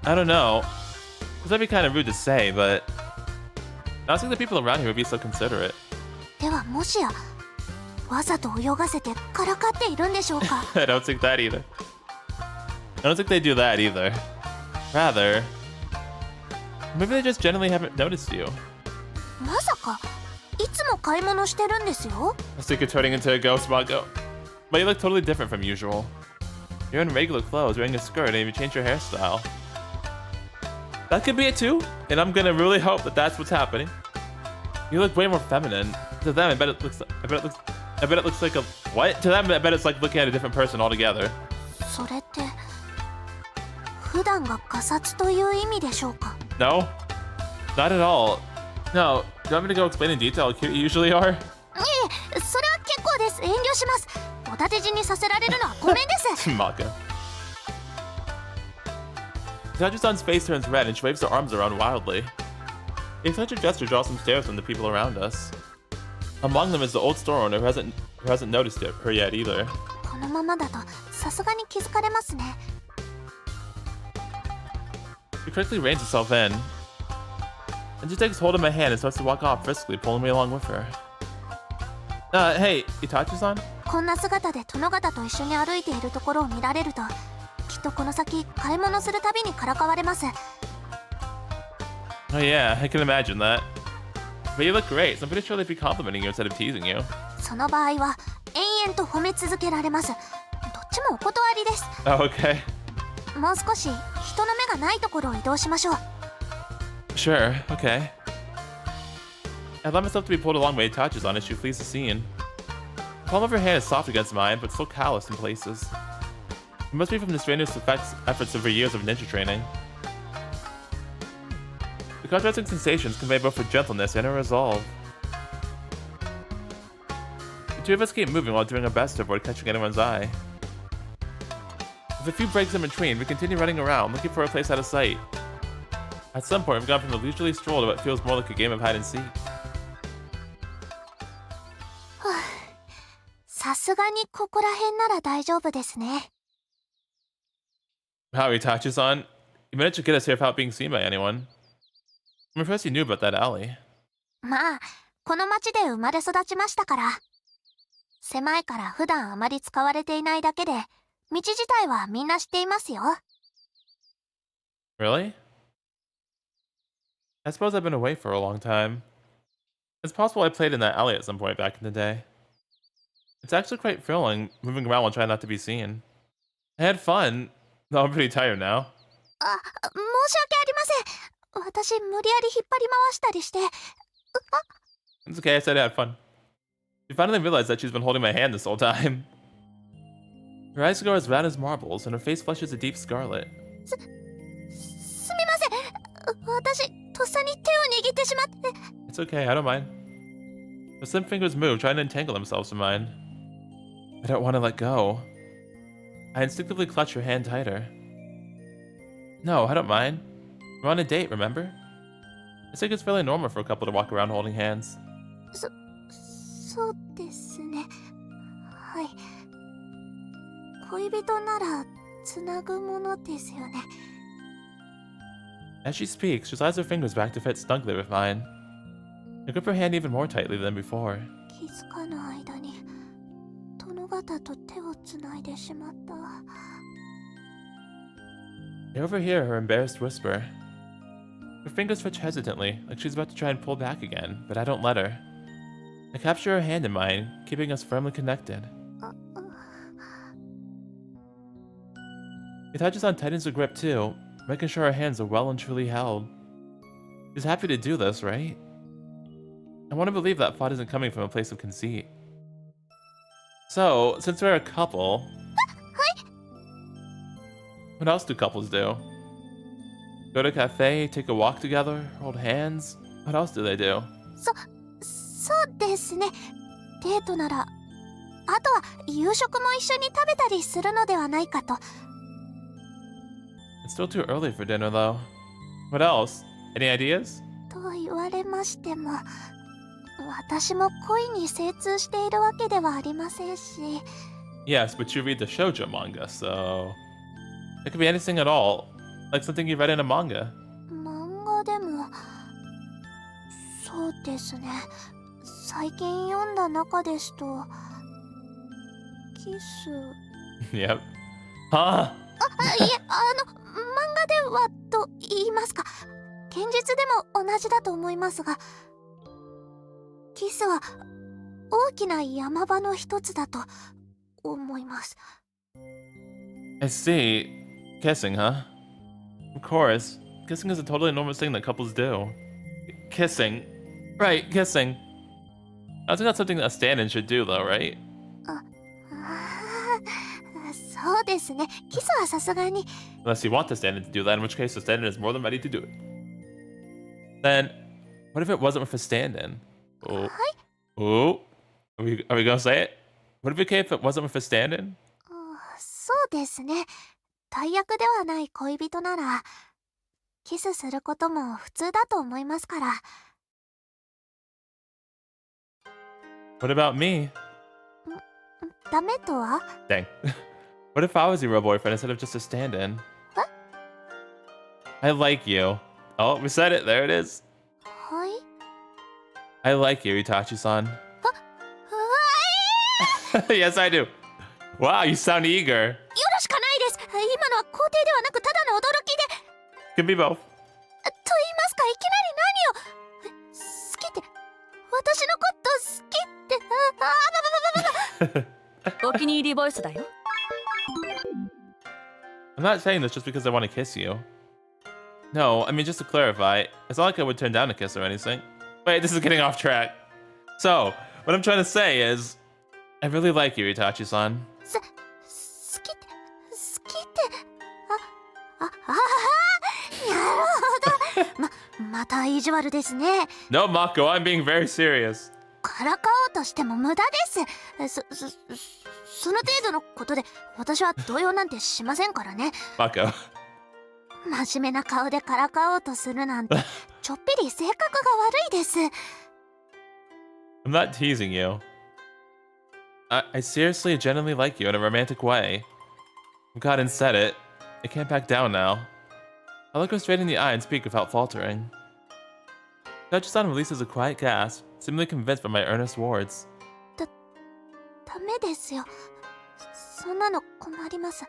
I don't know. This might be kind of rude to say, but I don't think the people around here would be so considerate. ではもしやわざと泳がせてからかっているんでしょうか？ I don't think that either. I don't think they do that either. Rather, maybe they just generally haven't noticed you. まさかいつも買い物してるんですよ。 I think you're turning into a ghost, Mako. But you look totally different from usual. You're in regular clothes, wearing a skirt, and you changed your hairstyle. That could be it too, and I'm gonna really hope that that's what's happening. You look way more feminine. To them, I bet it looks like a what? To them, I bet it's like looking at a different person altogether. それって普段がガサツという意味でしょうか？ No, not at all. No, do you want me to go explain in detail how cute you usually are? いえ、それは結構です。遠慮します。お立て死にさせられるのはごめんです。Mako. Itachi-san's face turns red and she waves her arms around wildly. A such a gesture draws some stares from the people around us. Among them is the old store owner who hasn't noticed her yet either. このままだとさすがに気づかれますね。 She quickly reins herself in. And she takes hold of my hand and starts to walk off briskly, pulling me along with her. Hey, Itachi-san? こんな姿で殿方と一緒に歩いているところを見られると、きっとこの先買い物するたびにからかわれます。 Oh yeah, I can imagine that. But you look great, so I'm pretty sure they'd be complimenting you instead of teasing you. その場合は延々と褒め続けられます。どっちもお断りです。 Oh, okay. もう少し人の目がないところを移動しましょう。 Sure, okay. I allow myself to be pulled along by Itachi-san as she flees the scene. The palm of her hand is soft against mine, but still calloused in places. It must be from the strenuous efforts of her years of ninja training. The contrasting sensations convey both her gentleness and her resolve. The two of us keep moving while doing our best to avoid catching anyone's eye. With a few breaks in between, we continue running around, looking for a place out of sight. At some point, we've gone from a leisurely stroll to what feels more like a game of hide and seek. さすがにここら辺なら大丈夫ですね。 How, Itachi-san? You managed to get us here without being seen by anyone. I'm impressed you knew about that alley. まあ、この町で生まれ育ちましたから。狭いから普段あまり使われていないだけで、道自体はみんな知っていますよ。 Really? I suppose I've been away for a long time. It's possible I played in that alley at some point back in the day. It's actually quite thrilling, moving around while trying not to be seen. I had fun, No, I'm pretty tired now. 申し訳ありません。私、無理やり引っ張り回したりして。It's okay, I said I had fun. She finally realized that she's been holding my hand this whole time. Her eyes go as round as marbles, and her face flushes a deep scarlet. すみません。私、とっさに手を握ってしまって。It's okay, I don't mind. Her slim fingers move, trying to entangle themselves in mine. I don't want to let go. I instinctively clutch her hand tighter. No, I don't mind. We're on a date, remember? I think it's fairly normal for a couple to walk around holding hands. そうですね。はい。恋人ならつなぐものですよね。As she speaks, she slides her fingers back to fit snugly with mine. I grip her hand even more tightly than before. 気づかぬ間に殿方と手をつないでしまった。I overhear her embarrassed whisper. Her fingers twitch hesitantly, like she's about to try and pull back again, but I don't let her. I capture her hand in mine, keeping us firmly connected. Itachi-san tightens her grip too, making sure our hands are well and truly held. She's happy to do this, right? I want to believe that thought isn't coming from a place of conceit. So, since we're a couple... What else do couples do? Go to a cafe, take a walk together, hold hands? What else do they do? そうですね。デートなら、あとは夕食も一緒に食べたりするのではないかと。It's still too early for dinner, though. What else? Any ideas? と言われましても、私も恋に精通しているわけではありませんし。Yes, but you read the shoujo manga, so... It could be anything at all. Like something you read in a manga. 漫画でも、そうですね。最近読んだ中ですと、キス。Yep. Huh? いえ、漫画ではと言いますか、現実でも同じだと思いますが、キスは大きな山場の一つだと思います。I see. Kissing, huh? Of course. Kissing is a totally normal thing that couples do. Kissing. Right, kissing. I think that's something that a stand-in should do, though, right? そうですね。キスはさすがに。Unless you want the stand-in to do that, in which case the stand-in is more than ready to do it. Then, what if it wasn't with a stand-in? Oh. Oh. Are we gonna say it? Would it be okay if it wasn't with a stand-in? そうですね。大役ではない恋人なら、キスすることも普通だと思いますから。What about me? ダメとは？ Dang. What if I was your real boyfriend instead of just a stand-in? What? I like you. Oh, we said it. There it is. はい。I like you, Itachi-san. Yes, I do. Wow, you sound eager. よろしかないです。今のは肯定ではなくただの驚きで。Can be both. と言いますか、いきなり何を。好きって、私のこと好きって。お気に入りボイスだよ。I'm not saying this just because I want to kiss you. No, I mean just to clarify, it's not like I would turn down a kiss or anything. Wait, this is getting off track. So, what I'm trying to say is, I really like you, Itachi-san. 好きって、なるほど。また意地悪ですね。No, Mako, I'm being very serious. からかおうとしても無駄です。その程度のことで私は動揺なんてしませんからね。Mako. 真面目な顔でからかおうとするなんてちょっぴり性格が悪いです。I'm not teasing you. I seriously, genuinely like you in a romantic way. I've got and said it. I can't back down now. I look her straight in the eye and speak without faltering. Itachi-san releases a quiet gasp, seemingly convinced by my earnest words. ダメですよ。そんなの困ります。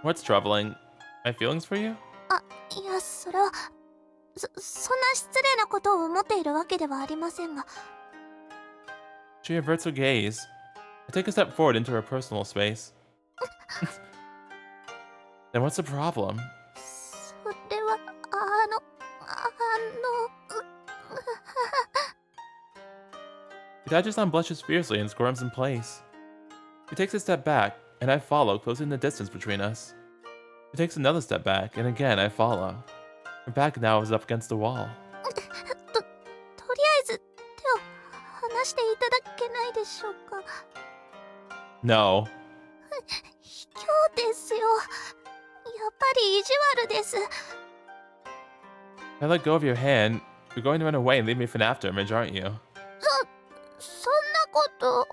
What's troubling? My feelings for you? いや、それはそんな失礼なことを思っているわけではありませんが。She averts her gaze. I take a step forward into her personal space. Then what's the problem? それはItachi-san blushes fiercely and squirms in place. He takes a step back, and I follow, closing the distance between us. He takes another step back, and again I follow. Her back now is up against the wall. とりあえず手を離していただけないでしょうか。 No. 卑怯ですよ。やっぱり意地悪です。 If I let go of your hand, you're going to run away and leave me for an afterimage, aren't you? そんなことあ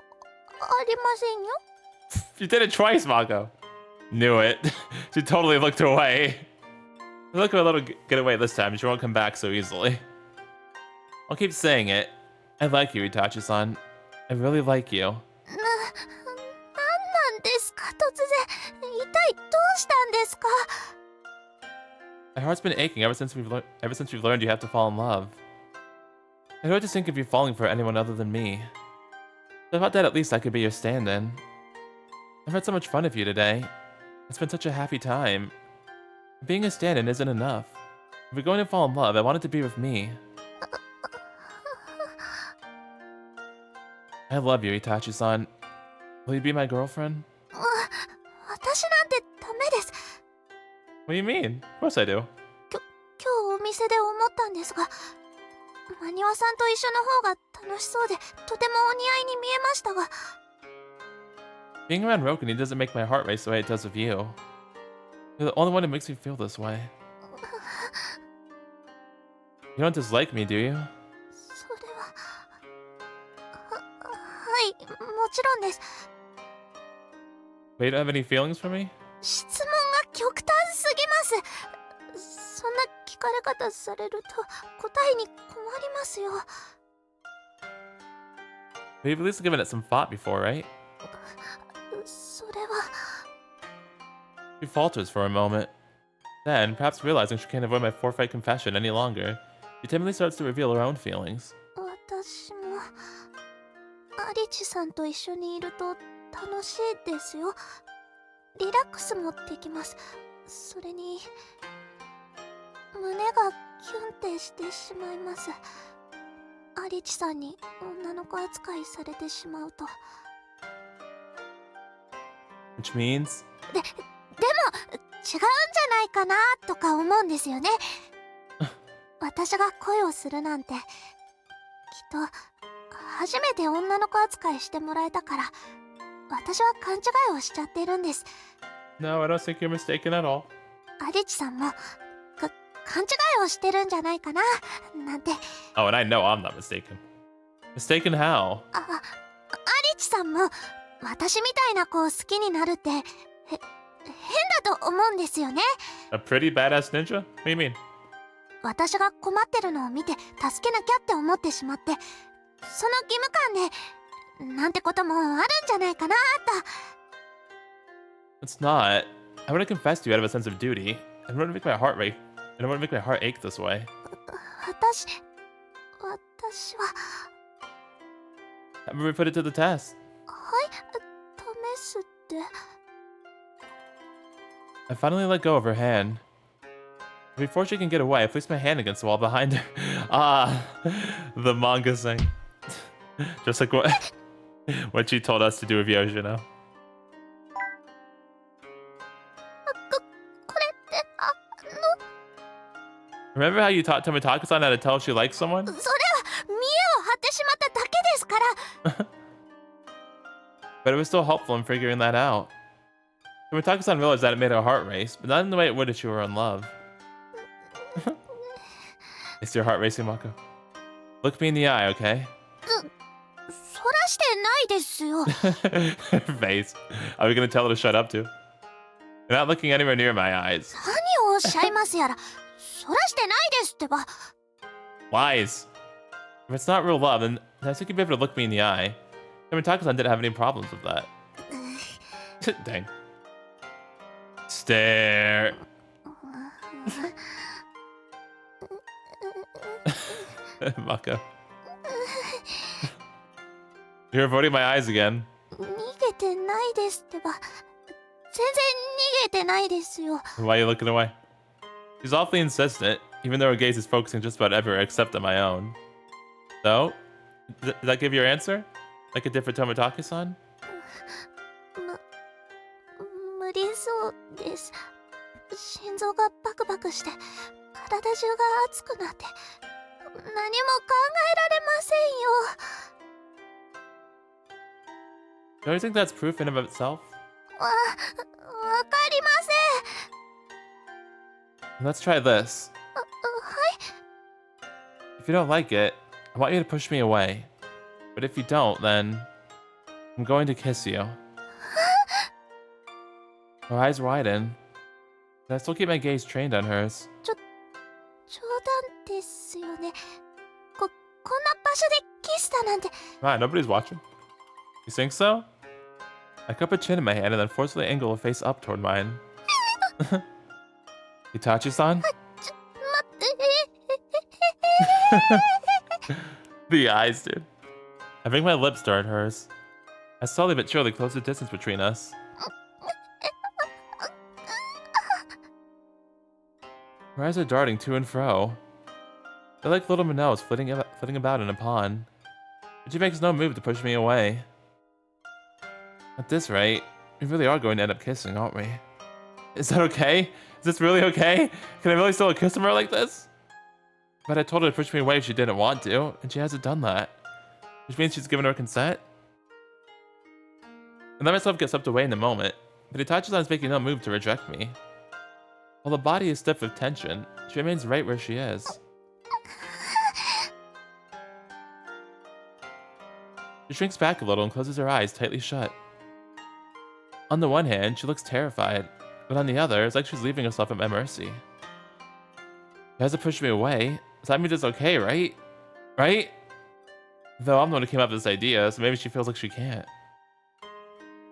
りませんよ。 You did it twice, Mako. Knew it. She totally looked away. Look at a little get away this time. She won't come back so easily. I'll keep saying it. I like you, Itachi-san. I really like you. なんなんですか突然。一体どうしたんですか？ My heart's been aching ever since we've learned you have to fall in love. I don't just think of you falling for anyone other than me. I thought that at least I could be your stand-in. I've had so much fun with you today. It's been such a happy time. Being a stand-in isn't enough. If we're going to fall in love, I want it to be with me. I love you, Itachi-san. Will you be my girlfriend? 私なんてダメです。 What do you mean? Of course I do. 今日お店で思ったんですが、マニワさんと一緒の方が楽しそうで、とてもお似合いに見えましたが。 Being around Rokuni doesn't make my heart race the way it does with you. You're the only one who makes me feel this way. You don't dislike me, do you? それは。はい、もちろんです。 But you don't have any feelings for me? 質問が極端すぎます。そんな聞かれ方されると答えに困りますよ。 But you've at least given it some thought before, right? それは。 She falters for a moment. Then, perhaps realizing she can't avoid my forthright confession any longer, she timidly starts to reveal her own feelings. 私もアリチさんと一緒にいると楽しいですよ。リラックスもできます。それに胸がキュンってしてしまいます。アリチさんに女の子扱いされてしまうと。 Which means? でも違うんじゃないかなとか思うんですよね。私が恋をするなんてきっと初めて女の子扱いしてもらえたから私は勘違いをしちゃってるんです。 No, I don't think you're mistaken at all. アリチさんも勘違いをしてるんじゃないかななんて。 Oh, and I know I'm not mistaken. Mistaken how? アリチさんも私みたいな子を好きになるって変だと思うんですよね。 A pretty badass ninja? What do you mean? 私が困ってるのを見て助けなきゃって思ってしまって、その義務感でなんてこともあるんじゃないかなと。 It's not. I want to confess to you out of a sense of duty. I don't want to make my heart race. I don't want to make my heart ache this way. 私は How about we put it to the test? はい試すって。 I finally let go of her hand. Before she can get away, I placed my hand against the wall behind her. Ah, the manga thing. Just like what she told us to do with Yoshino. これって Remember how you taught Tomitaka-san how to tell if she likes someone? それは見栄を張ってしまっただけですから。 But it was still helpful in figuring that out. Tomitaka-san realized that it made her heart race, but not in the way it would if she were in love. Is your heart racing, Mako? Look me in the eye, okay? そらしてないですよ。 Her face. Are we gonna tell her to shut up too? You're not looking anywhere near my eyes. 何をおっしゃいますやら。そらしてないですってば。 Lies. If it's not real love, then I think you'd be able to look me in the eye. Tomitaka-san didn't have any problems with that. Dang. Stare. Mako. You're avoiding my eyes again. 逃げてないですってば。全然逃げてないですよ。 Why are you looking away? She's awfully insistent, even though her gaze is focusing just about everywhere except on my own. So, did that give you your answer? Like a different Tomotaki-san? 無理そうです。心臓がバクバクして体中が熱くなって何も考えられませんよ。 Don't you think that's proof in and of itself? わかりません。 Let's try this. はい。 If you don't like it, I want you to push me away. But if you don't, then I'm going to kiss you. Her eyes widen. But I still keep my gaze trained on hers. 冗談ですよね。こんな場所でキスだなんて。 Come on, nobody's watching. You think so? I cup a chin in my hand and then forcefully angle a face up toward mine. Itachi-san? 待って。 The eyes, dude. I bring my lips toward hers. I slowly but surely close the distance between us. Her eyes are darting to and fro. They're like little minnows flitting about in a pond. But she makes no move to push me away. At this rate, we really are going to end up kissing, aren't we? Is that okay? Is this really okay? Can I really still kiss her like this? But I told her to push me away if she didn't want to, and she hasn't done that. Which means she's given her consent? I let myself get swept away in a moment, but Itachi-san is making no move to reject me. While the body is stiff with tension, she remains right where she is. She shrinks back a little and closes her eyes tightly shut. On the one hand, she looks terrified, but on the other, it's like she's leaving herself at my mercy. She has to push me away, so that means it's okay, right? Right? Though I'm the one who came up with this idea, so maybe she feels like she can't.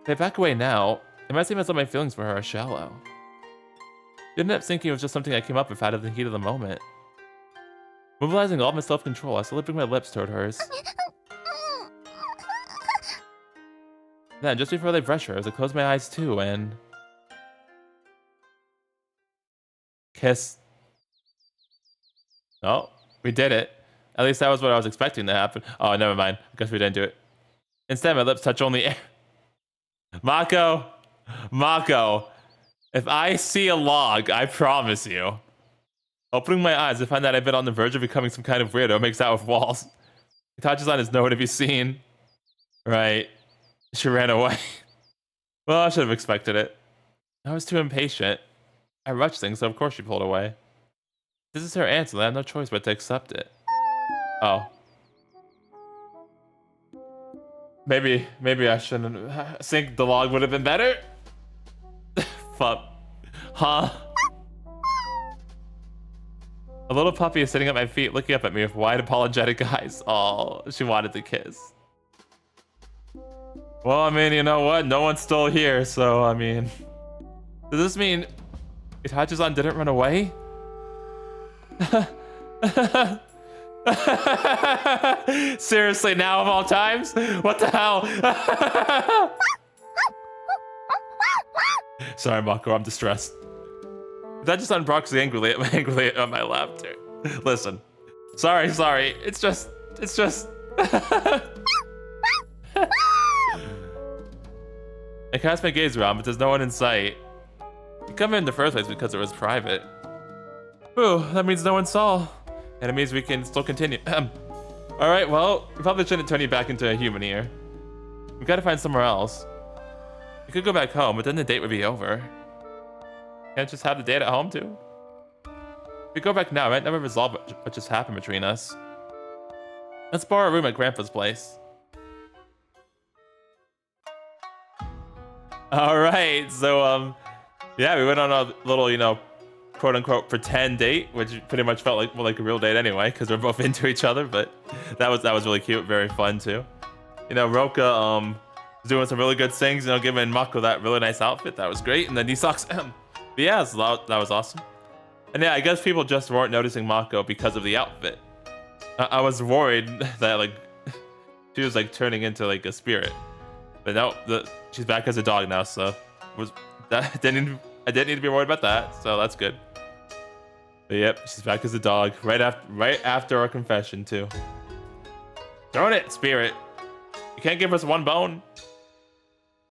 If I back away now, it might seem as though my feelings for her are shallow. It ended up thinking it was just something I came up with out of the heat of the moment. Mobilizing all of my self-control, I slowly bring my lips toward hers. Then, just before they brush hers, I close my eyes too and... kiss. Oh, we did it. At least that was what I was expecting to happen. Oh, never mind. I guess we didn't do it. Instead, my lips touch only air. Mako! Mako! If I see a log, I promise you. Opening my eyes, I find that I've been on the verge of becoming some kind of weirdo who makes out with walls. Itachi-san is nowhere to be seen. Right. She ran away. Well, I should have expected it. I was too impatient. I rushed things, so of course she pulled away. This is her answer, and I have no choice but to accept it. Oh. Maybe I shouldn't. I think the log would have been better? Fuck. Huh? A little puppy is sitting at my feet, looking up at me with wide, apologetic eyes. Oh, she wanted to kiss. Well, I mean, you know what? No one's still here, so, I mean... Does this mean Itachi-san didn't run away? Seriously, now of all times? What the hell? Sorry, Mako, I'm distressed. Itachi-san barks angrily at my laughter. Listen. Sorry. It's just... I cast my gaze around, but there's no one in sight. We come in the first place because it was private. Ooh, that means no one saw. And it means we can still continue. Alright, well, we probably shouldn't turn you back into a human here. We've got to find somewhere else. We could go back home, but then the date would be over. Can't just have the date at home too? If we go back now, I might never resolve what just happened between us. Let's borrow a room at Grandpa's place. Alright, so, yeah, we went on a little, you know, quote-unquote pretend date, which pretty much felt like, well, like a real date anyway, because we're both into each other, but that was really cute, very fun, too. You know, Roka, was doing some really good things, you know, giving Mako that really nice outfit, that was great, and then Nisok's, but yeah, that was awesome. And yeah, I guess people just weren't noticing Mako because of the outfit. I was worried that, like, she was, like, turning into, like, a spirit. But no, she's back as a dog now, so that didn't I didn't need to be worried about that, so that's good. But yep, she's back as a dog right after our confession too. Darn it, Spirit. You can't give us one bone.